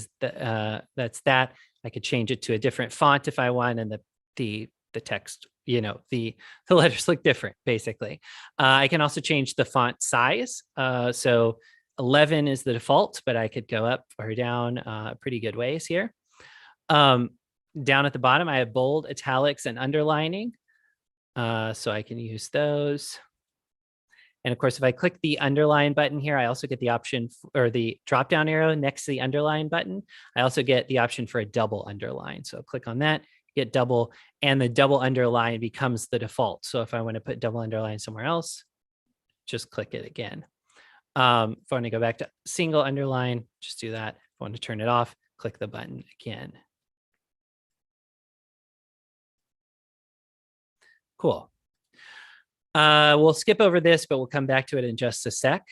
that. I could change it to a different font if I want, and the text, the letters look different, basically. I can also change the font size. So 11 is the default, but I could go up or down pretty good ways here. Down at the bottom, I have bold, italics, and underlining. So I can use those. And of course, if I click the underline button here, I also get the option, or the drop-down arrow next to the underline button. I also get the option for a double underline. So click on that, get double, and the double underline becomes the default. So if I want to put double underline somewhere else, just click it again. If I want to go back to single underline, just do that. If I want to turn it off, click the button again. Cool. We'll skip over this, but we'll come back to it in just a sec.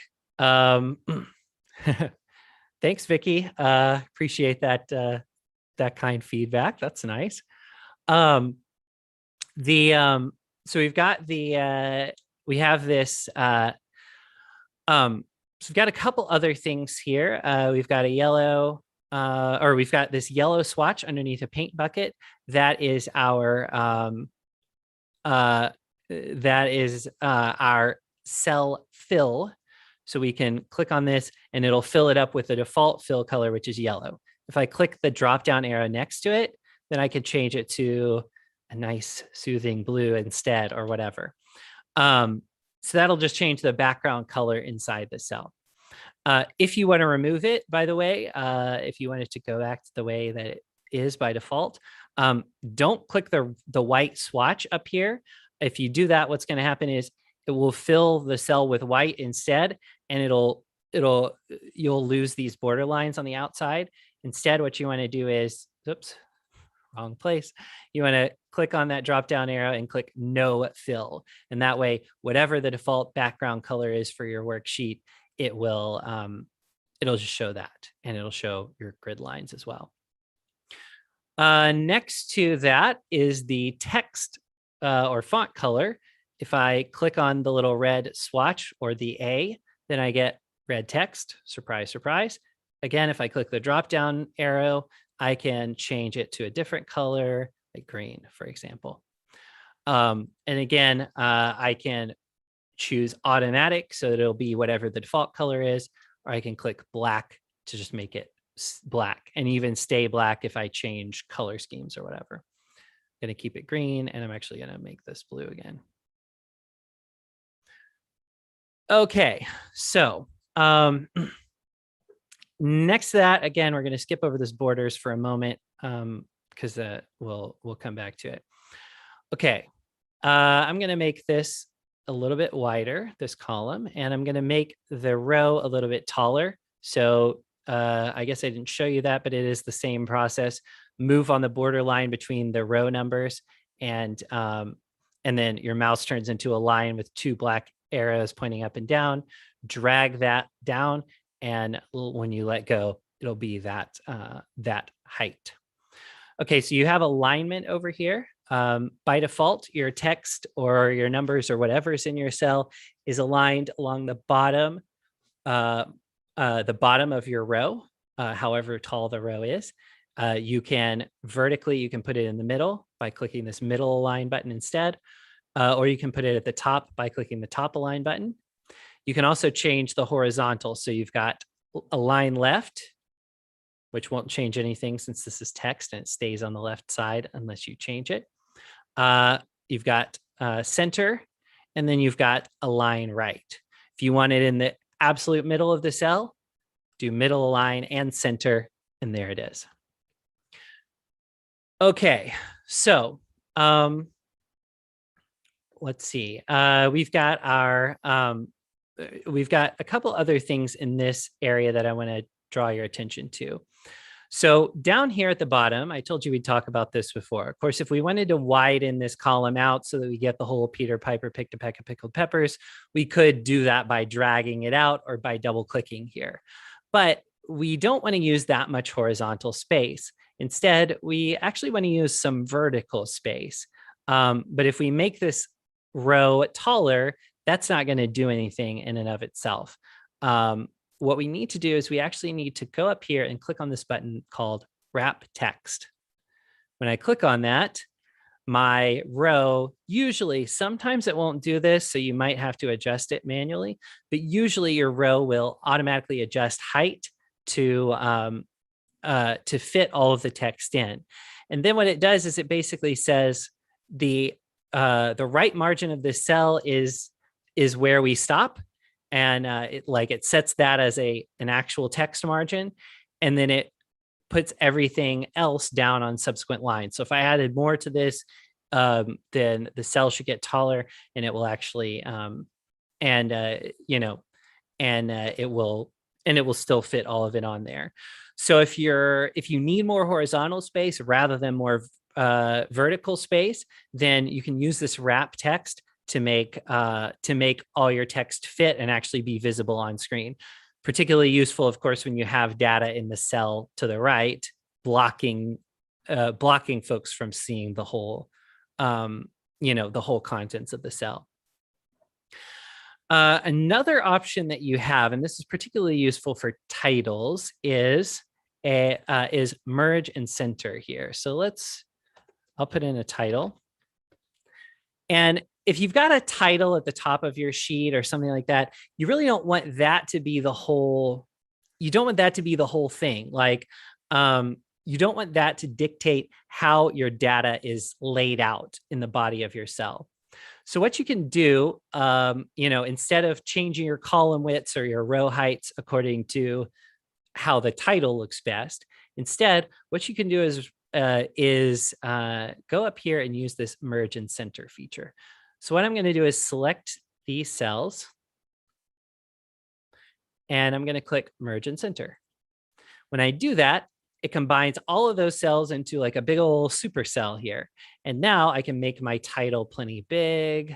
Thanks, Vicky. Appreciate that kind feedback. That's nice. So we've got we have this. So we've got a couple other things here. We've got a yellow or we've got this yellow swatch underneath a paint bucket. That is uh, our cell fill. So we can click on this and it'll fill it up with the default fill color, which is yellow. If I click the drop down arrow next to it, then I could change it to a nice soothing blue instead or whatever. So that'll just change the background color inside the cell. If you want to remove it, by the way, if you want it to go back to the way that it is by default, don't click the white swatch up here. If you do that, what's going to happen is it will fill the cell with white instead, and you'll lose these border lines on the outside. Instead, what you want to do is, oops, wrong place. You want to click on that drop down arrow and click no fill. And that way, whatever the default background color is for your worksheet, it'll just show that, and it'll show your grid lines as well. Next to that is the text or font color. If I click on the little red swatch or the A, then I get red text. Surprise, surprise. Again, if I click the drop down arrow, I can change it to a different color, like green, for example. And again, I can choose automatic so that it'll be whatever the default color is, or I can click black to just make it black, and even stay black if I change color schemes or whatever. I'm going to keep it green, and I'm actually going to make this blue again. Okay, so next to that, again, we're going to skip over this borders for a moment because we'll come back to it. Okay, I'm going to make this a little bit wider, this column, and I'm going to make the row a little bit taller. So I guess I didn't show you that, but it is the same process. Move on the border line between the row numbers, and then your mouse turns into a line with two black arrows pointing up and down. Drag that down, and when you let go, it'll be that height. Okay, so you have alignment over here. By default, your text or your numbers or whatever's in your cell is aligned along the bottom of your row, however tall the row is. You can vertically, put it in the middle by clicking this middle align button instead, or you can put it at the top by clicking the top align button. You can also change the horizontal. So you've got align left, which won't change anything since this is text and it stays on the left side unless you change it. You've got center, and then you've got align right. If you want it in the absolute middle of the cell, do middle align and center, and there it is. Okay, so let's see. We've got a couple other things in this area that I want to draw your attention to. So down here at the bottom, I told you we'd talk about this before. Of course, if we wanted to widen this column out so that we get the whole Peter Piper picked a peck of pickled peppers, we could do that by dragging it out or by double clicking here. But we don't want to use that much horizontal space. Instead, we actually want to use some vertical space. But if we make this row taller, that's not going to do anything in and of itself. What we need to do is we actually need to go up here and click on this button called wrap text. When I click on that, my row, sometimes it won't do this, so you might have to adjust it manually, but usually your row will automatically adjust height to fit all of the text in. And then what it does is it basically says the right margin of this cell is where we stop. And it sets that as an actual text margin, and then it puts everything else down on subsequent lines. So if I added more to this, then the cell should get taller, and it will actually it will still fit all of it on there. So if you need more horizontal space rather than more vertical space, then you can use this wrap text to make all your text fit and actually be visible on screen. Particularly useful, of course, when you have data in the cell to the right, blocking folks from seeing the whole, the whole contents of the cell. Another option that you have, and this is particularly useful for titles, is is merge and center here. So I'll put in a title. And if you've got a title at the top of your sheet or something like that, you really don't want that to be the whole, you don't want that to be the whole thing. Like, you don't want that to dictate how your data is laid out in the body of your cell. So what you can do, instead of changing your column widths or your row heights according to how the title looks best, instead, what you can do is go up here and use this merge and center feature. So what I'm going to do is select these cells, and I'm going to click merge and center. When I do that, it combines all of those cells into like a big old supercell here. And now I can make my title plenty big.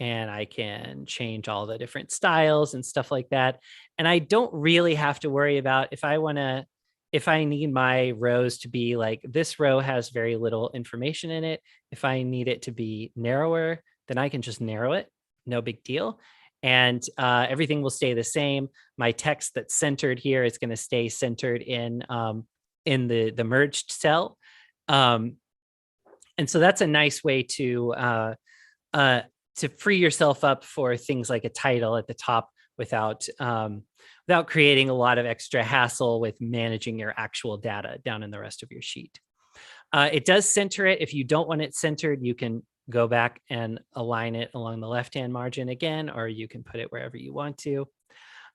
And I can change all the different styles and stuff like that. And I don't really have to worry about if I need my rows to be like, this row has very little information in it. If I need it to be narrower, then I can just narrow it. No big deal. And everything will stay the same. My text that's centered here is going to stay centered in the merged cell. And so that's a nice way to free yourself up for things like a title at the top without creating a lot of extra hassle with managing your actual data down in the rest of your sheet. It does center it. If you don't want it centered, you can go back and align it along the left-hand margin again, or you can put it wherever you want to.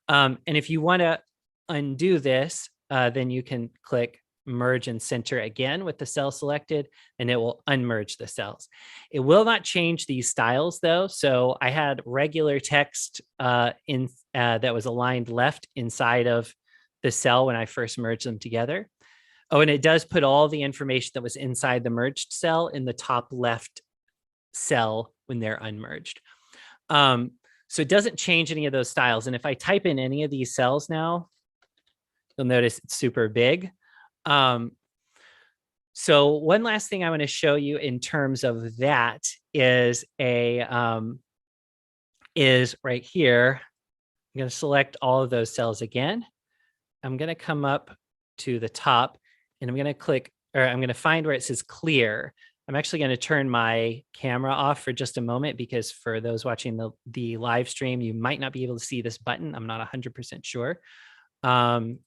And if you want to undo this, then you can click merge and center again with the cell selected, and it will unmerge the cells. It will not change these styles though. So I had regular text that was aligned left inside of the cell when I first merged them together. Oh, and it does put all the information that was inside the merged cell in the top left cell when they're unmerged. So it doesn't change any of those styles. And if I type in any of these cells now, you'll notice it's super big. So one last thing I want to show you in terms of that is is right here. I'm going to select all of those cells again. I'm going to come up to the top and I'm going to click, or I'm going to find where it says clear. I'm actually going to turn my camera off for just a moment because for those watching the live stream, you might not be able to see this button. I'm not 100% sure.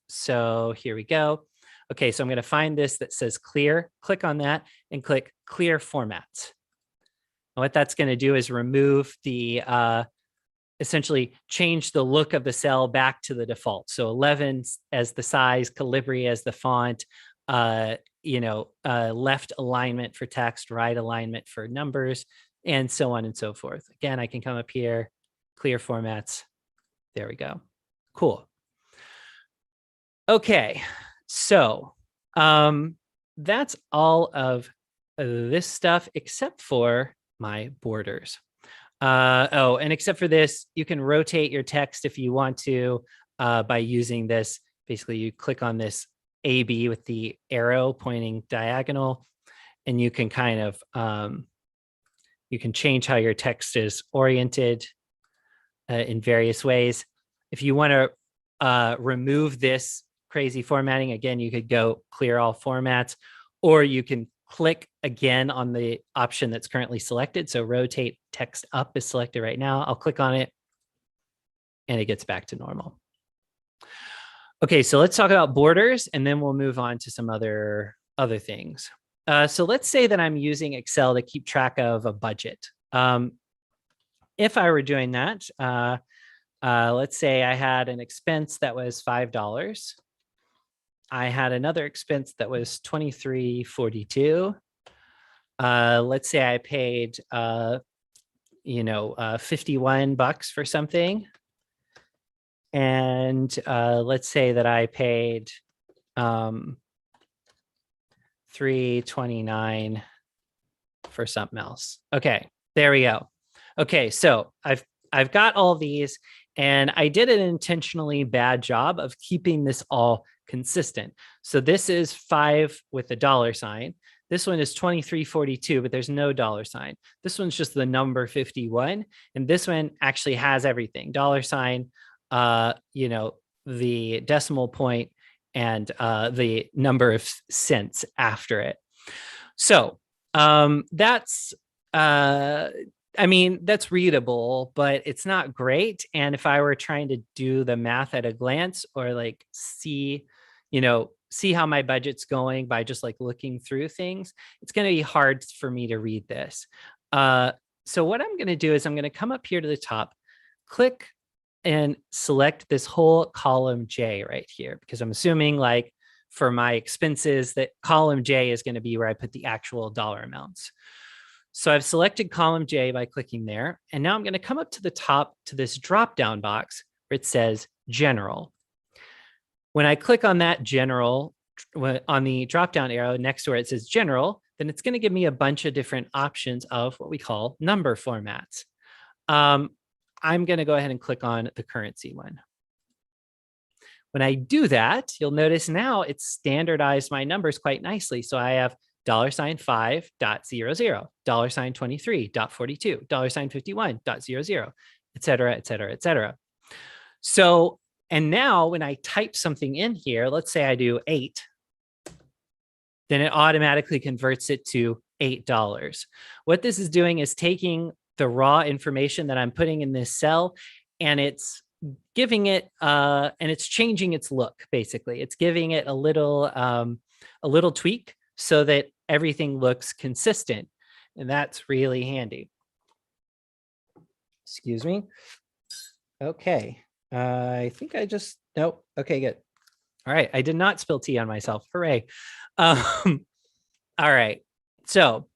So here we go. Okay, so I'm going to find this that says clear, click on that and click clear formats. And what that's going to do is remove the, essentially change the look of the cell back to the default. So 11 as the size, Calibri as the font, left alignment for text, right alignment for numbers, and so on and so forth. Again, I can come up here, clear formats. There we go. Cool. Okay, so that's all of this stuff except for my borders. And except for this, you can rotate your text if you want to by using this. Basically, you click on this AB with the arrow pointing diagonal, and you can kind of you can change how your text is oriented in various ways. If you want to remove this crazy formatting, again, you could go clear all formats, or you can click again on the option that's currently selected. So rotate text up is selected right now. I'll click on it and it gets back to normal. Okay, so let's talk about borders and then we'll move on to some other things. So let's say that I'm using Excel to keep track of a budget. If I were doing that, let's say I had an expense that was $5. I had another expense that was $23.42. Let's say I paid, $51 for something. And let's say that I paid $3.29 for something else. Okay, there we go. Okay, so I've got all these, and I did an intentionally bad job of keeping this all consistent. So this is 5 with a dollar sign. This one is 23.42, but there's no dollar sign. This one's just the number 51. And this one actually has everything. Dollar sign, the decimal point, and the number of cents after it. So that's I mean, that's readable, but it's not great. And if I were trying to do the math at a glance, or like see how my budget's going by just like looking through things, it's going to be hard for me to read this. So what I'm going to do is I'm going to come up here to the top, click and select this whole column J right here, because I'm assuming, like, for my expenses, that column J is going to be where I put the actual dollar amounts. So I've selected column J by clicking there. And now I'm going to come up to the top to this drop-down box where it says general. When I click on that general, on the drop-down arrow next to where it says general, then it's going to give me a bunch of different options of what we call number formats. I'm going to go ahead and click on the currency one. When I do that, you'll notice now it's standardized my numbers quite nicely. So I have $5.00, $23.42, $51.00, et cetera, et cetera, et cetera. So, and now when I type something in here, let's say I do 8, then it automatically converts it to $8. What this is doing is taking the raw information that I'm putting in this cell, and it's giving it, and it's changing its look. Basically, it's giving it a little tweak so that everything looks consistent, and that's really handy. Excuse me. Okay, I think I just, nope. Okay, good. All right, I did not spill tea on myself. Hooray. All right, so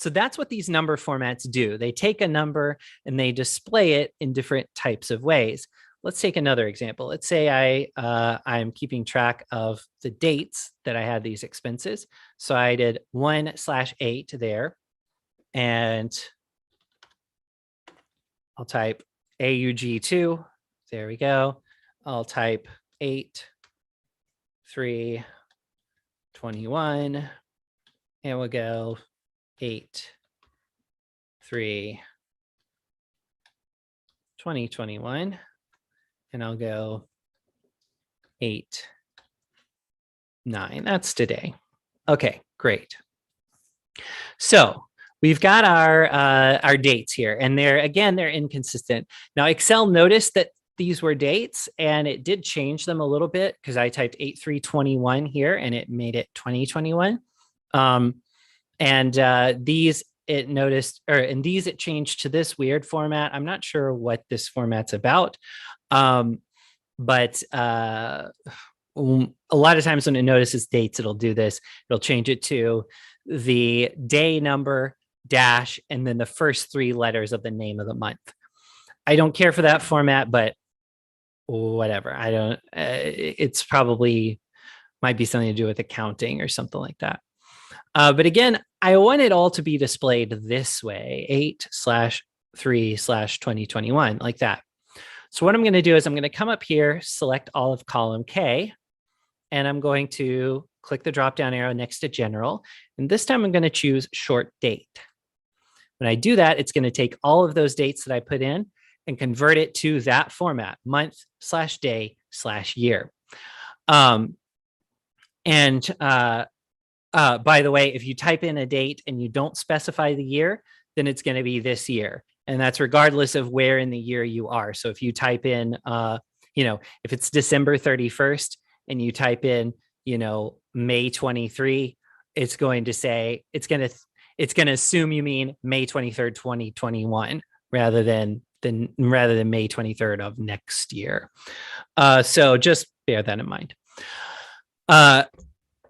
that's what these number formats do. They take a number and they display it in different types of ways. Let's take another example. Let's say I'm keeping track of the dates that I had these expenses. So I did 1/8 there, and I'll type AUG2. There we go. I'll type 8/3/21, and we'll go 8/3/2021. And I'll go 8/9. That's today. Okay, great. So we've got our dates here, and they're inconsistent. Now, Excel noticed that these were dates, and it did change them a little bit, because I typed 8/3/21 here, and it made it 2021. These it noticed, and these it changed to this weird format. I'm not sure what this format's about. But a lot of times when it notices dates, it'll do this. It'll change it to the day number dash and then the first 3 letters of the name of the month. I don't care for that format, but whatever. I don't, it's probably might be something to do with accounting or something like that. But again, I want it all to be displayed this way, 8/3/2021, like that. So what I'm going to do is I'm going to come up here, select all of column K, and I'm going to click the drop-down arrow next to general. And this time I'm going to choose short date. When I do that, it's going to take all of those dates that I put in and convert it to that format, month/day/year. By the way, if you type in a date and you don't specify the year, then it's going to be this year. And that's regardless of where in the year you are. So if you type in, if it's December 31st and you type in, May 23, it's going to say, it's going to assume you mean May 23rd, 2021, rather than May 23rd of next year. So just bear that in mind.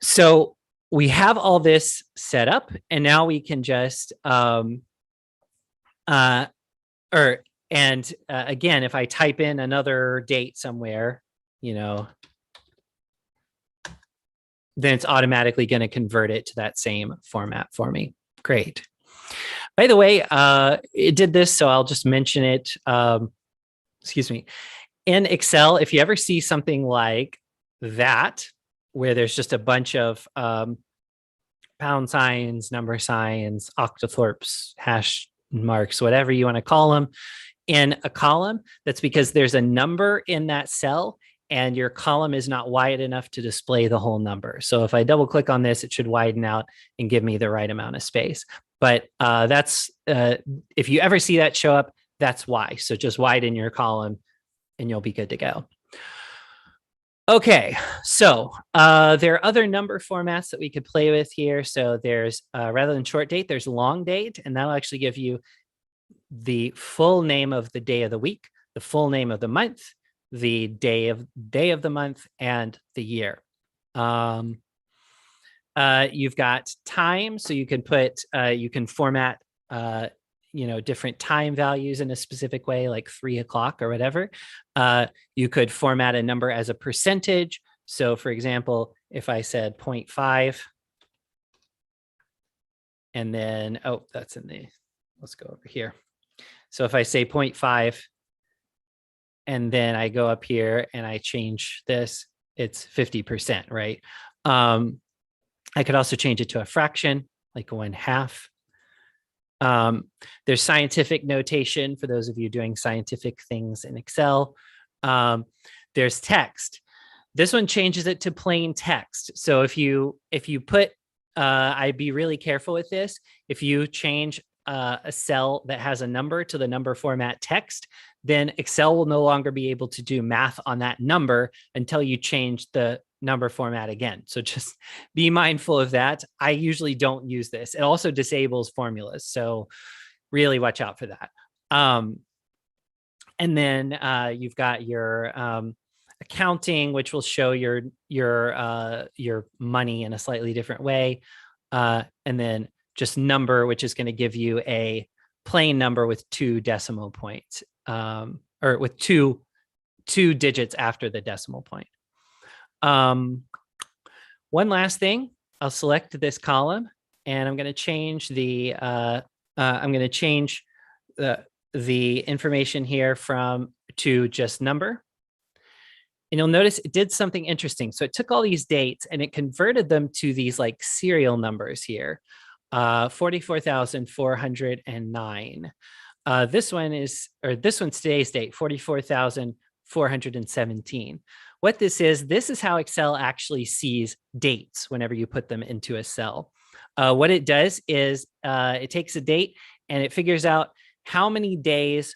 So we have all this set up, and now we can just, again, if I type in another date somewhere, then it's automatically going to convert it to that same format for me. Great. By the way, it did this, so I'll just mention it. Excuse me. In Excel, if you ever see something like that, where there's just a bunch of pound signs, number signs, octothorpes, hash marks, whatever you want to call them, in a column, that's because there's a number in that cell and your column is not wide enough to display the whole number. So if I double click on this, it should widen out and give me the right amount of space. But that's if you ever see that show up, that's why. So just widen your column and you'll be good to go. Okay, so there are other number formats that we could play with here. So there's rather than short date, there's long date, and that'll actually give you the full name of the day of the week, the full name of the month, the day of the month, and the year. You've got time, so you can put you can format different time values in a specific way, like 3 o'clock or whatever. You could format a number as a percentage. So for example, if I said 0.5, and then, oh, that's in the, let's go over here. So if I say 0.5, and then I go up here and I change this, it's 50%, right? I could also change it to a fraction, like 1/2. There's scientific notation for those of you doing scientific things in Excel. There's text. This one changes it to plain text. So if you put, I'd be really careful with this. If you change a cell that has a number to the number format text, then Excel will no longer be able to do math on that number until you change the number format again. So just be mindful of that. I usually don't use this. It also disables formulas. So really watch out for that. And then you've got your accounting, which will show your money in a slightly different way. And then just number, which is going to give you a plain number with 2 decimal points, or with two digits after the decimal point. One last thing, I'll select this column and I'm going to change the information here to just number. And you'll notice it did something interesting. So it took all these dates and it converted them to these like serial numbers here. 44,409. This one's today's date, 44,417. What this is how Excel actually sees dates whenever you put them into a cell. What it does is it takes a date and it figures out how many days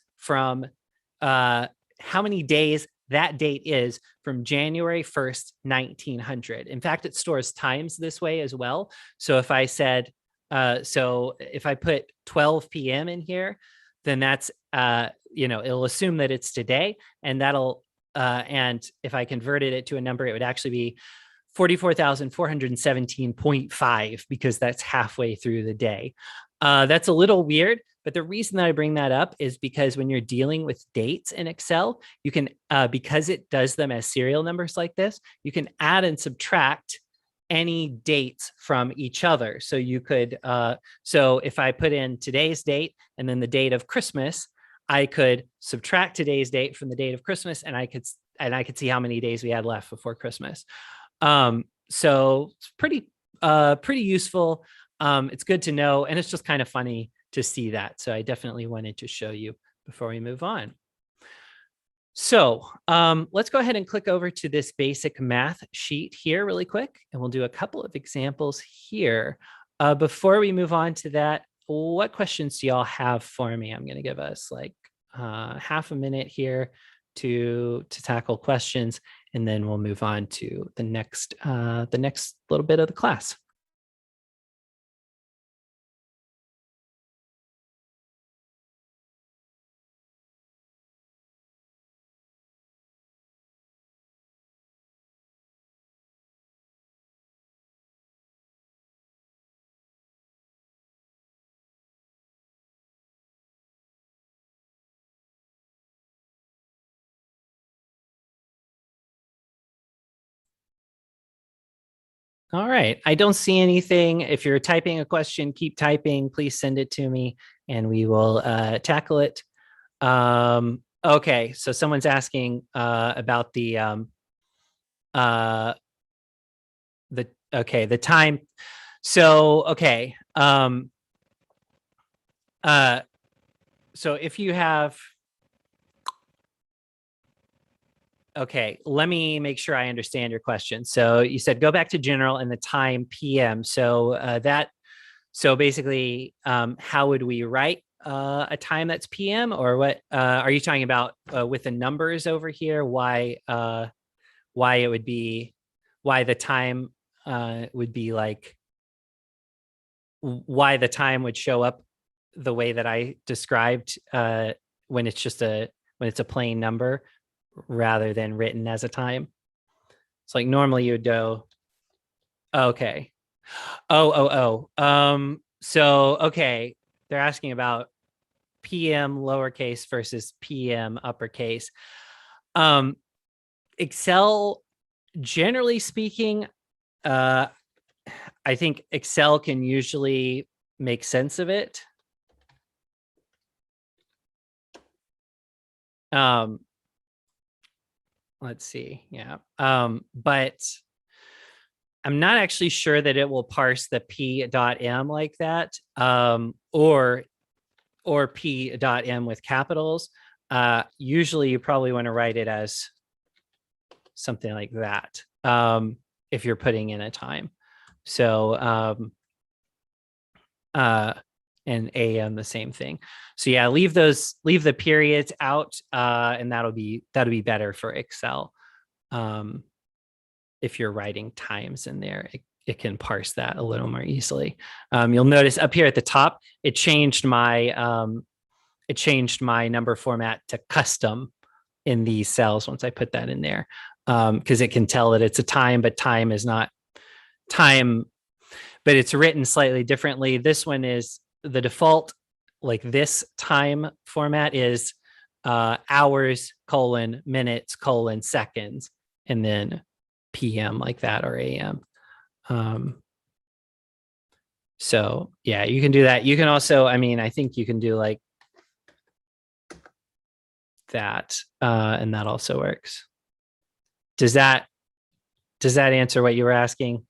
that date is from January 1st, 1900. In fact, it stores times this way as well. So if I said, if I put 12 p.m. in here, then that's, it'll assume that it's today, and and if I converted it to a number, it would actually be 44,417.5 because that's halfway through the day. That's a little weird, but the reason that I bring that up is because when you're dealing with dates in Excel, you can, because it does them as serial numbers like this, you can add and subtract any dates from each other. So you could, so if I put in today's date and then the date of Christmas, I could subtract today's date from the date of Christmas, and I could see how many days we had left before Christmas. So it's pretty useful. It's good to know, and it's just kind of funny to see that. So I definitely wanted to show you before we move on. So let's go ahead and click over to this basic math sheet here really quick, and we'll do a couple of examples here. Before we move on to that, what questions do y'all have for me? I'm going to give us like half a minute here to tackle questions, and then we'll move on to the next little bit of the class. All right, I don't see anything. If you're typing a question, keep typing. Please send it to me and we will tackle it. Okay, so someone's asking about the time. So, okay. So if you have, Okay, let me make sure I understand your question. So you said go back to general and the time PM. So basically, how would we write a time that's PM, or what are you talking about with the numbers over here? Why it would be, why the time would be like, why the time would show up the way that I described when it's just when it's a plain number rather than written as a time. It's like normally you would go, okay. So okay, they're asking about PM lowercase versus PM uppercase. Excel, generally speaking, I think Excel can usually make sense of it. Let's see. Yeah. But I'm not actually sure that it will parse the p.m like that, or p.m with capitals. Usually you probably want to write it as something like that if you're putting in a time. So and AM the same thing. So yeah, leave the periods out, and that'll be better for Excel. If you're writing times in there, it can parse that a little more easily. You'll notice up here at the top, it changed my number format to custom in these cells once I put that in there, because it can tell that it's a time, but time is not time, but it's written slightly differently. This one is the default, like this time format is hours, minutes, seconds, and then PM like that, or AM. So yeah, you can do that. You can also, I think you can do like that, and that also works. Does that answer what you were asking?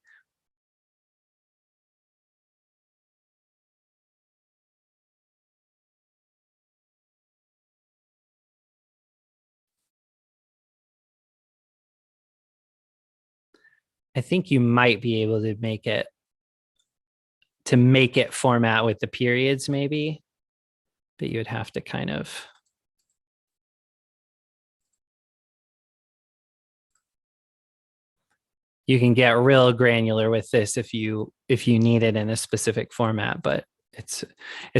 I think you might be able to make it format with the periods maybe, but you would have to kind of, you can get real granular with this if you need it in a specific format, but it's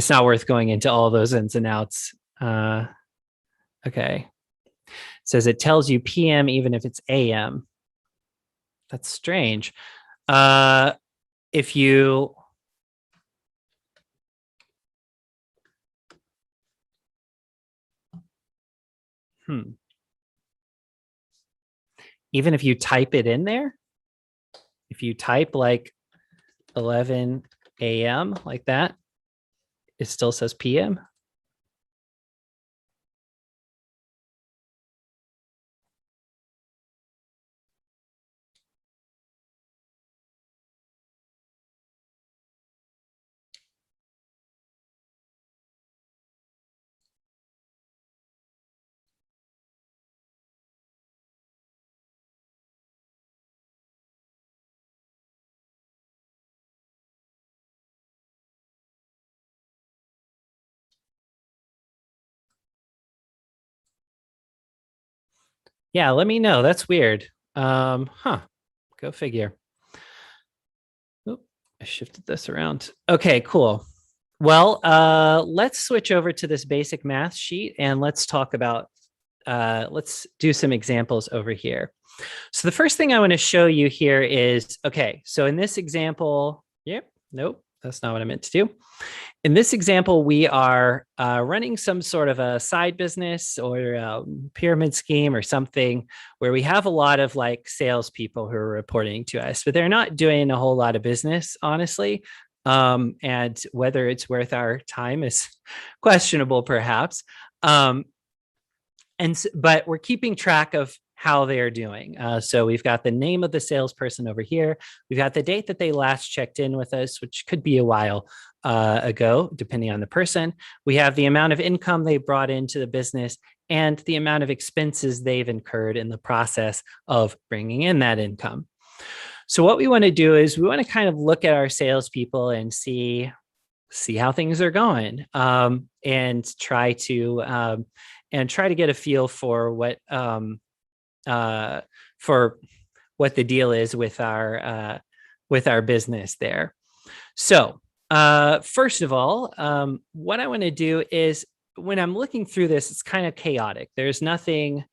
not worth going into all those ins and outs. Okay. It says it tells you PM even if it's AM. That's strange. If you even if you type it in there, if you type like 11 AM like that, it still says PM. Yeah, let me know. That's weird. Go figure. Oop, I shifted this around. Okay, cool. Well, let's switch over to this basic math sheet and let's talk about, let's do some examples over here. So the first thing I want to show you here is, okay, so in this example, nope, that's not what I meant to do. In this example, we are running some sort of a side business or pyramid scheme or something where we have a lot of like salespeople who are reporting to us, but they're not doing a whole lot of business, honestly. And whether it's worth our time is questionable, perhaps. But we're keeping track of how they're doing. So we've got the name of the salesperson over here. We've got the date that they last checked in with us, which could be a while ago, depending on the person. We have the amount of income they brought into the business and the amount of expenses they've incurred in the process of bringing in that income. So what we want to do is we want to kind of look at our salespeople and see how things are going, and try to get a feel for what the deal is with our business there. So first of all, what I want to do is, when I'm looking through this, it's kind of chaotic. Nothing's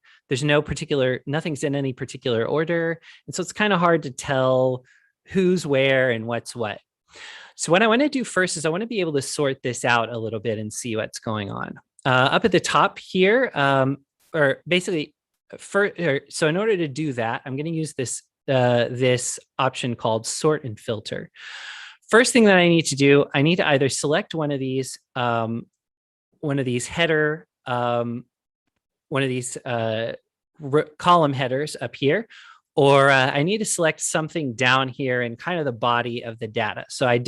in any particular order. And so it's kind of hard to tell who's where and what's what. So what I want to do first is I want to be able to sort this out a little bit and see what's going on. Up at the top here, so in order to do that, I'm going to use this option called sort and filter. First thing that I need to do, I need to either select one of these header, column headers up here, or I need to select something down here in kind of the body of the data. So I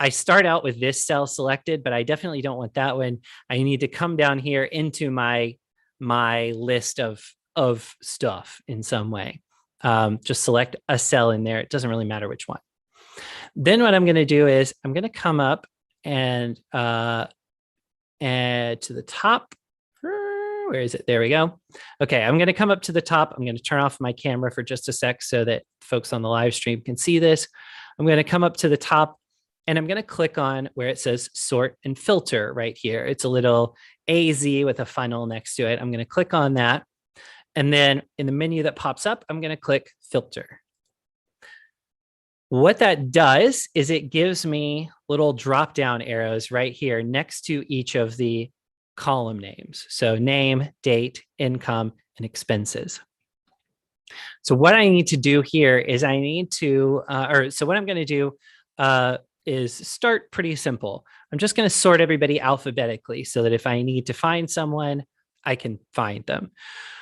start out with this cell selected, but I definitely don't want that one. I need to come down here into my list of stuff in some way. Just select a cell in there. It doesn't really matter which one. Then what I'm going to do is I'm going to come up and to the top. Where is it? There we go. Okay, I'm going to come up to the top. I'm going to turn off my camera for just a sec so that folks on the live stream can see this. I'm going to come up to the top and I'm going to click on where it says sort and filter right here. It's a little AZ with a funnel next to it. I'm going to click on that. And then in the menu that pops up, I'm going to click filter. What that does is it gives me little drop-down arrows right here next to each of the column names. So name, date, income, and expenses. So what I need to do here is what I'm going to do is start pretty simple. I'm just going to sort everybody alphabetically so that if I need to find someone, I can find them.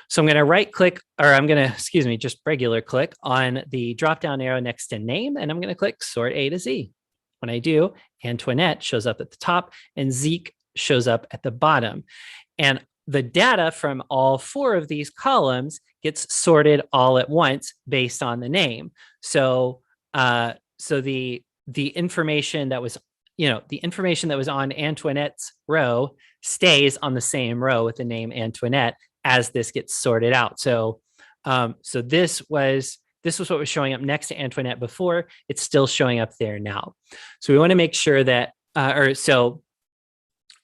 So I'm going to right click, or I'm going to, just regular click on the drop-down arrow next to name, and I'm going to click sort A to Z. When I do, Antoinette shows up at the top and Zeke shows up at the bottom. And the data from all four of these columns gets sorted all at once based on the name. So the information that was, the information that was on Antoinette's row stays on the same row with the name Antoinette as this gets sorted out. So this was what was showing up next to Antoinette before. It's still showing up there now. So we want to make sure that,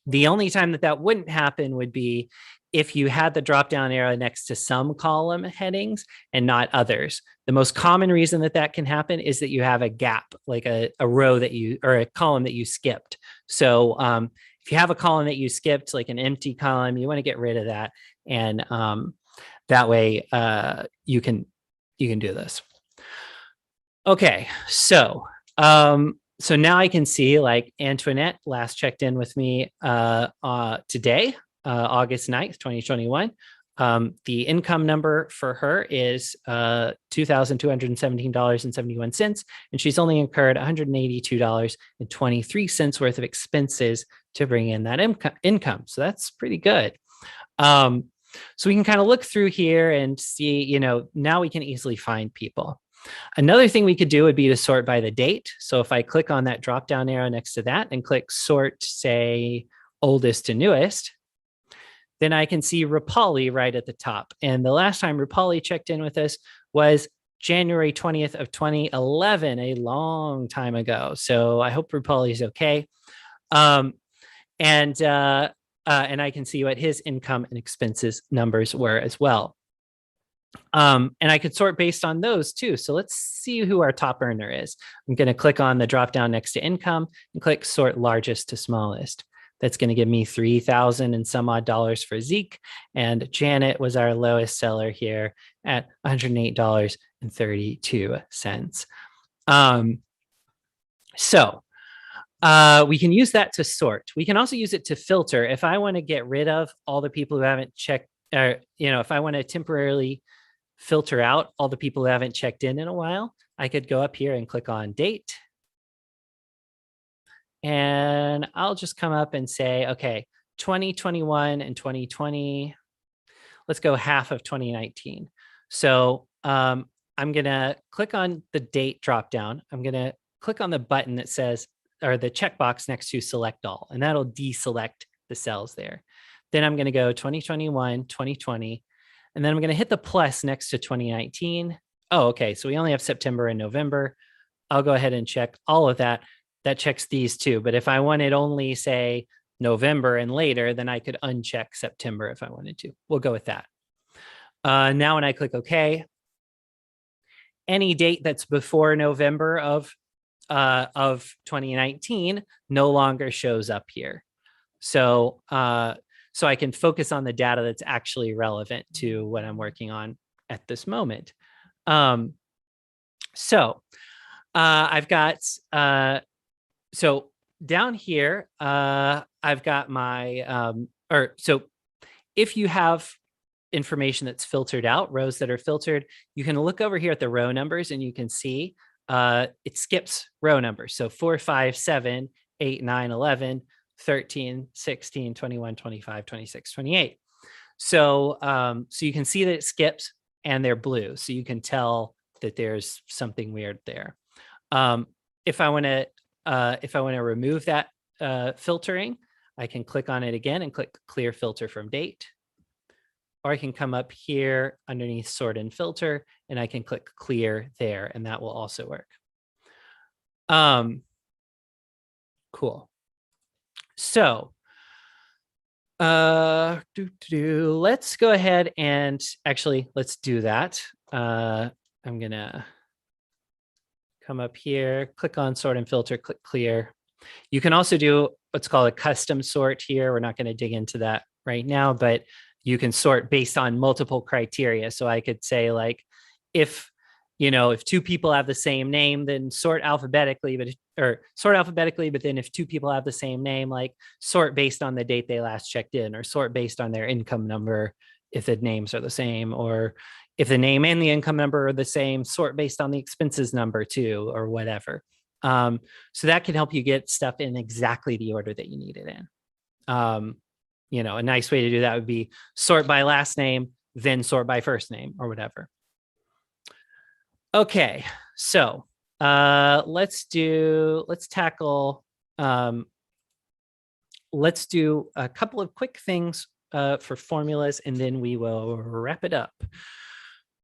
the only time that wouldn't happen would be if you had the drop-down arrow next to some column headings and not others. The most common reason that can happen is that you have a gap, like a row or a column that you skipped. So if you have a column that you skipped, like an empty column, you want to get rid of that. And that way you can do this. Okay, so now I can see, like, Antoinette last checked in with me today, August 9th, 2021. The income number for her is $2,217.71, and she's only incurred $182.23 worth of expenses to bring in that income. So that's pretty good. So we can kind of look through here and see, now we can easily find people. Another thing we could do would be to sort by the date. So if I click on that drop-down arrow next to that and click sort, say, oldest to newest, then I can see Rupali right at the top. And the last time Rupali checked in with us was January 20th of 2011, a long time ago. So I hope Rupali is okay. And I can see what his income and expenses numbers were as well. And I could sort based on those too. So let's see who our top earner is. I'm going to click on the drop down next to income and click sort largest to smallest. That's going to give me $3,000 and some odd dollars for Zeke. And Janet was our lowest seller here at $108.32. So we can use that to sort. We can also use it to filter. If I want to get rid of all the people who haven't checked, if I want to temporarily filter out all the people who haven't checked in a while, I could go up here and click on date. And I'll just come up and say, okay, 2021 and 2020 let's go half of 2019. So I'm going to click on the date dropdown. I'm going to click on the button that says, or the checkbox next to select all, and that'll deselect the cells there. Then I'm going to go 2021, 2020, and then I'm going to hit the plus next to 2019. Oh, okay. So we only have September and November. I'll go ahead and check all of that. That checks these two. But if I wanted only, say, November and later, then I could uncheck September if I wanted to. We'll go with that. Now when I click OK, any date that's before November of 2019 no longer shows up here. So so I can focus on the data that's actually relevant to what I'm working on at this moment. So I've got so down here I've got my so if you have information that's filtered out, rows that are filtered, you can look over here at the row numbers and you can see it skips row numbers. So 4, 5, 7, 8, 9, 11, 13, 16, 21, 25, 26, 28. So so you can see that it skips and they're blue. So you can tell that there's something weird there. If I want to remove that filtering, I can click on it again and click clear filter from date. Or I can come up here underneath sort and filter and I can click clear there, and that will also work. Cool. So let's go ahead and actually let's do that. I'm gonna come up here, click on sort and filter, click clear. You can also do what's called a custom sort here. We're not going to dig into that right now, but you can sort based on multiple criteria. So I could say, like, if two people have the same name, then sort alphabetically, but then if two people have the same name, like sort based on the date they last checked in, or sort based on their income number if the names are the same, or if the name and the income number are the same, sort based on the expenses number too, or whatever. So that can help you get stuff in exactly the order that you need it in. A nice way to do that would be sort by last name, then sort by first name, or whatever. Okay, so let's do a couple of quick things for formulas, and then we will wrap it up.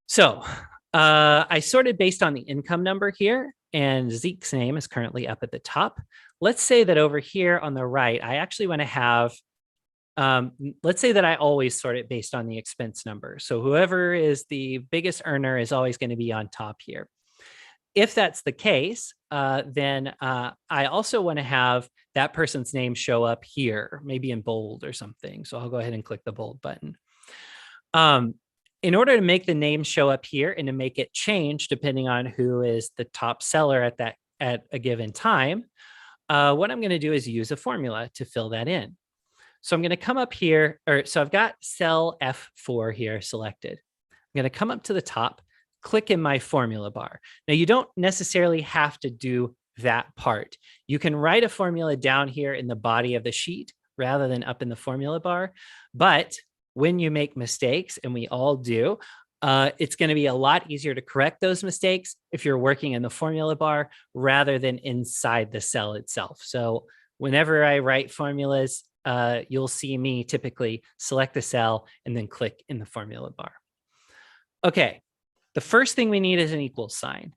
So I sorted based on the income number here, and Zeke's name is currently up at the top. Let's say that over here on the right, I actually want to have, let's say that I always sort it based on the expense number. So whoever is the biggest earner is always going to be on top here. If that's the case, then I also want to have that person's name show up here, maybe in bold or something. So I'll go ahead and click the bold button. In order to make the name show up here and to make it change depending on who is the top seller at a given time, what I'm going to do is use a formula to fill that in. So I'm going to come up here, so I've got cell F4 here selected. I'm going to come up to the top, click in my formula bar. Now, you don't necessarily have to do that part. You can write a formula down here in the body of the sheet rather than up in the formula bar. But when you make mistakes, and we all do, it's going to be a lot easier to correct those mistakes if you're working in the formula bar rather than inside the cell itself. So whenever I write formulas, you'll see me typically select the cell and then click in the formula bar. Okay, the first thing we need is an equal sign.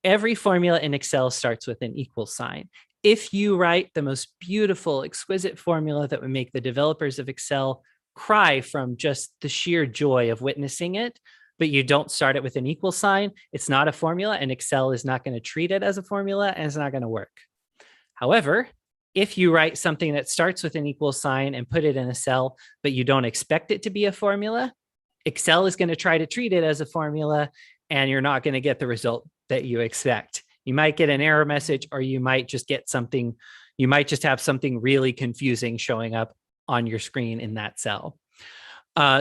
Every formula in Excel starts with an equal sign. If you write the most beautiful, exquisite formula that would make the developers of Excel cry from just the sheer joy of witnessing it, but you don't start it with an equal sign, it's not a formula, and Excel is not going to treat it as a formula, and it's not going to work. However, if you write something that starts with an equal sign and put it in a cell, but you don't expect it to be a formula, Excel is going to try to treat it as a formula, and you're not going to get the result that you expect. You might get an error message, or you might just get something, you might just have something really confusing showing up on your screen in that cell.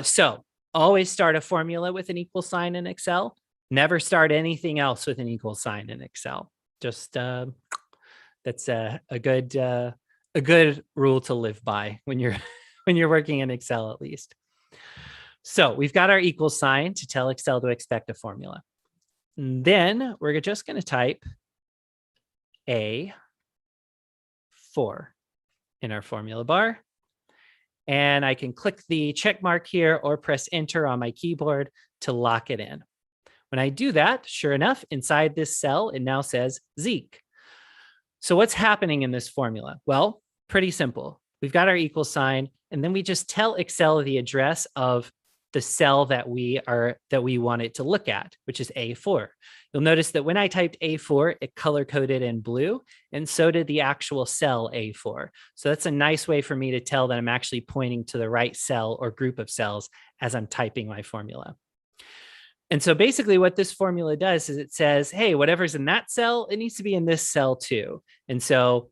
So always start a formula with an equal sign in Excel. Never start anything else with an equal sign in Excel. Just that's a good rule to live by when you're when you're working in Excel, at least. So we've got our equal sign to tell Excel to expect a formula. And then we're just going to type A4 in our formula bar. And I can click the check mark here or press enter on my keyboard to lock it in. When I do that, sure enough, inside this cell, it now says Zeke. So what's happening in this formula? Well, pretty simple. We've got our equal sign, and then we just tell Excel the address of the cell that we want it to look at, which is A4. You'll notice that when I typed A4, it color-coded in blue, and so did the actual cell A4. So that's a nice way for me to tell that I'm actually pointing to the right cell or group of cells as I'm typing my formula. And so basically what this formula does is it says, hey, whatever's in that cell, it needs to be in this cell too. And so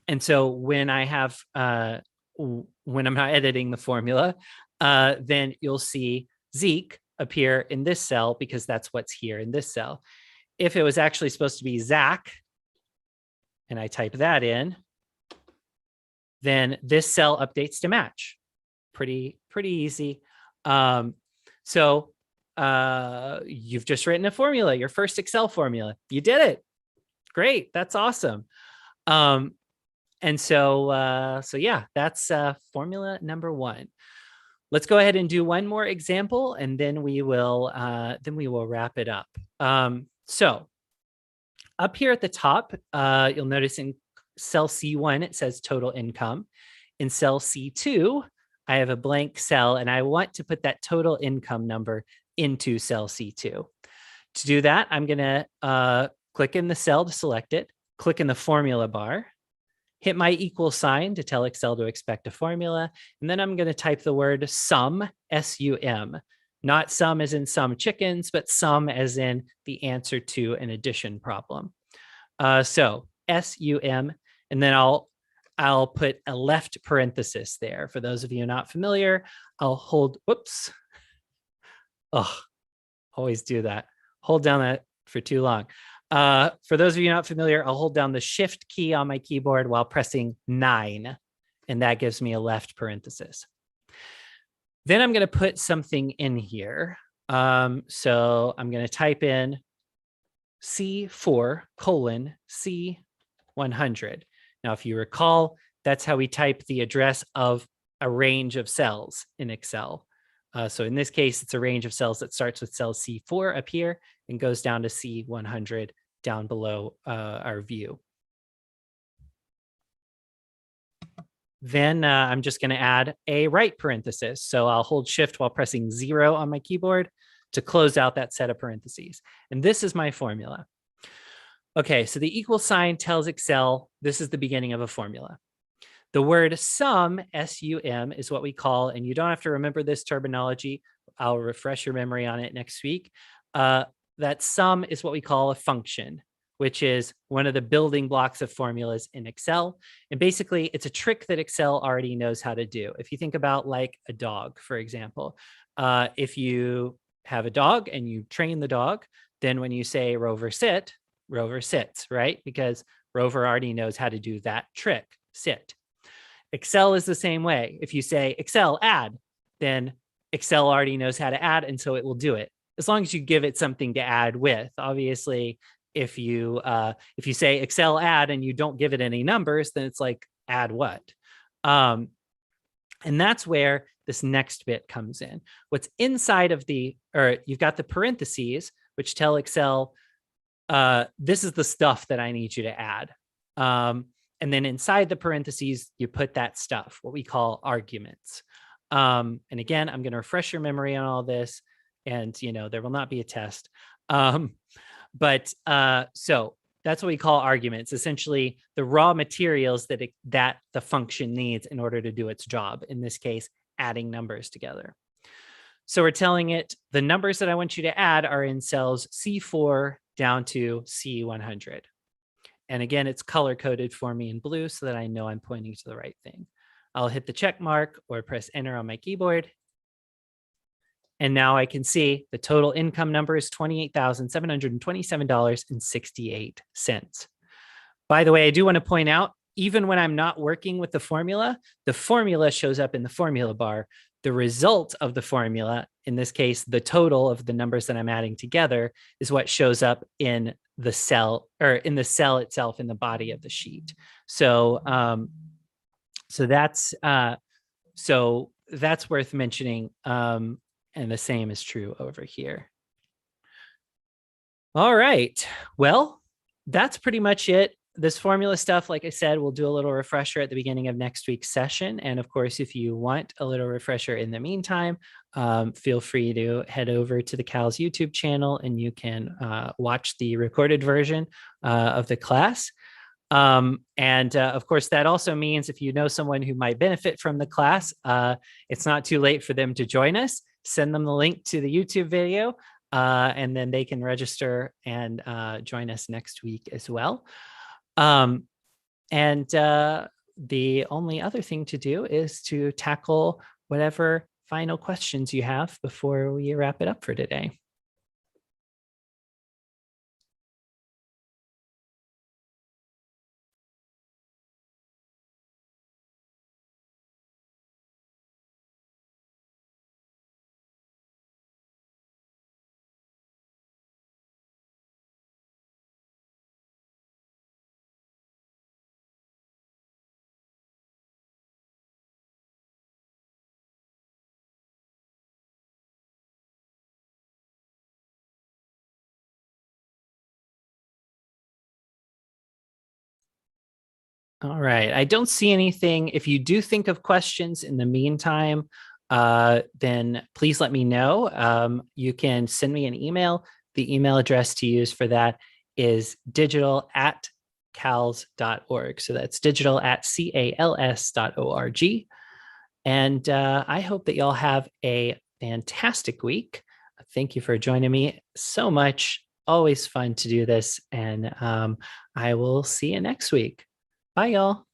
when I have, when I'm not editing the formula, then you'll see Zeke appear in this cell because that's what's here in this cell. If it was actually supposed to be Zach, and I type that in, then this cell updates to match. Pretty easy. So you've just written a formula, your first Excel formula. You did it. Great. That's awesome. And so yeah, that's formula number 1. Let's go ahead and do one more example, and then we will wrap it up. So up here at the top, you'll notice in cell C1, it says total income. In cell C2, I have a blank cell, and I want to put that total income number into cell C2. To do that, I'm going to click in the cell to select it, click in the formula bar, hit my equal sign to tell Excel to expect a formula, and then I'm going to type the word sum, S-U-M, not sum as in some chickens, but sum as in the answer to an addition problem. So S-U-M, and then I'll put a left parenthesis there. For those of you not familiar, I'll hold, whoops. Oh, always do that. Hold down that for too long. For those of you not familiar, I'll hold down the shift key on my keyboard while pressing 9, and that gives me a left parenthesis. Then I'm going to put something in here. So I'm going to type in C4 colon C100. Now, if you recall, that's how we type the address of a range of cells in Excel. So in this case, it's a range of cells that starts with cell C4 up here and goes down to C100 down below our view. Then I'm just going to add a right parenthesis. So I'll hold shift while pressing 0 on my keyboard to close out that set of parentheses. And this is my formula. Okay, so the equal sign tells Excel this is the beginning of a formula. The word sum, S-U-M, is what we call, and you don't have to remember this terminology. I'll refresh your memory on it next week. That sum is what we call a function, which is one of the building blocks of formulas in Excel. And basically, it's a trick that Excel already knows how to do. If you think about like a dog, for example, if you have a dog and you train the dog, then when you say Rover sit, Rover sits, right? Because Rover already knows how to do that trick, sit. Excel is the same way. If you say Excel add, then Excel already knows how to add, and so it will do it as long as you give it something to add with. Obviously, if you say Excel add and you don't give it any numbers, then it's like add what? And that's where this next bit comes in. What's inside of you've got the parentheses, which tell Excel, this is the stuff that I need you to add. And then inside the parentheses, you put that stuff, what we call arguments. And again, I'm going to refresh your memory on all this, and there will not be a test. So that's what we call arguments, essentially the raw materials that the function needs in order to do its job. In this case, adding numbers together. So we're telling it the numbers that I want you to add are in cells C4 down to C100. And again, it's color coded for me in blue so that I know I'm pointing to the right thing. I'll hit the check mark or press enter on my keyboard. And now I can see the total income number is $28,727.68. By the way, I do want to point out, even when I'm not working with the formula shows up in the formula bar. the result of the formula, in this case, the total of the numbers that I'm adding together, is what shows up in the cell, or in the cell itself in the body of the sheet. So that's worth mentioning. And the same is true over here. All right. Well, that's pretty much it. This formula stuff, like I said, we'll do a little refresher at the beginning of next week's session. And of course, if you want a little refresher in the meantime, feel free to head over to the CALS YouTube channel and you can watch the recorded version of the class. And of course, that also means if you know someone who might benefit from the class, it's not too late for them to join us. Send them the link to the YouTube video, and then they can register and join us next week as well. And the only other thing to do is to tackle whatever final questions you have before we wrap it up for today. All right. I don't see anything. If you do think of questions in the meantime, then please let me know. You can send me an email. The email address to use for that is digital@cals.org. So that's digital@cals.org. And I hope that y'all have a fantastic week. Thank you for joining me so much. Always fun to do this. And I will see you next week. Bye, y'all.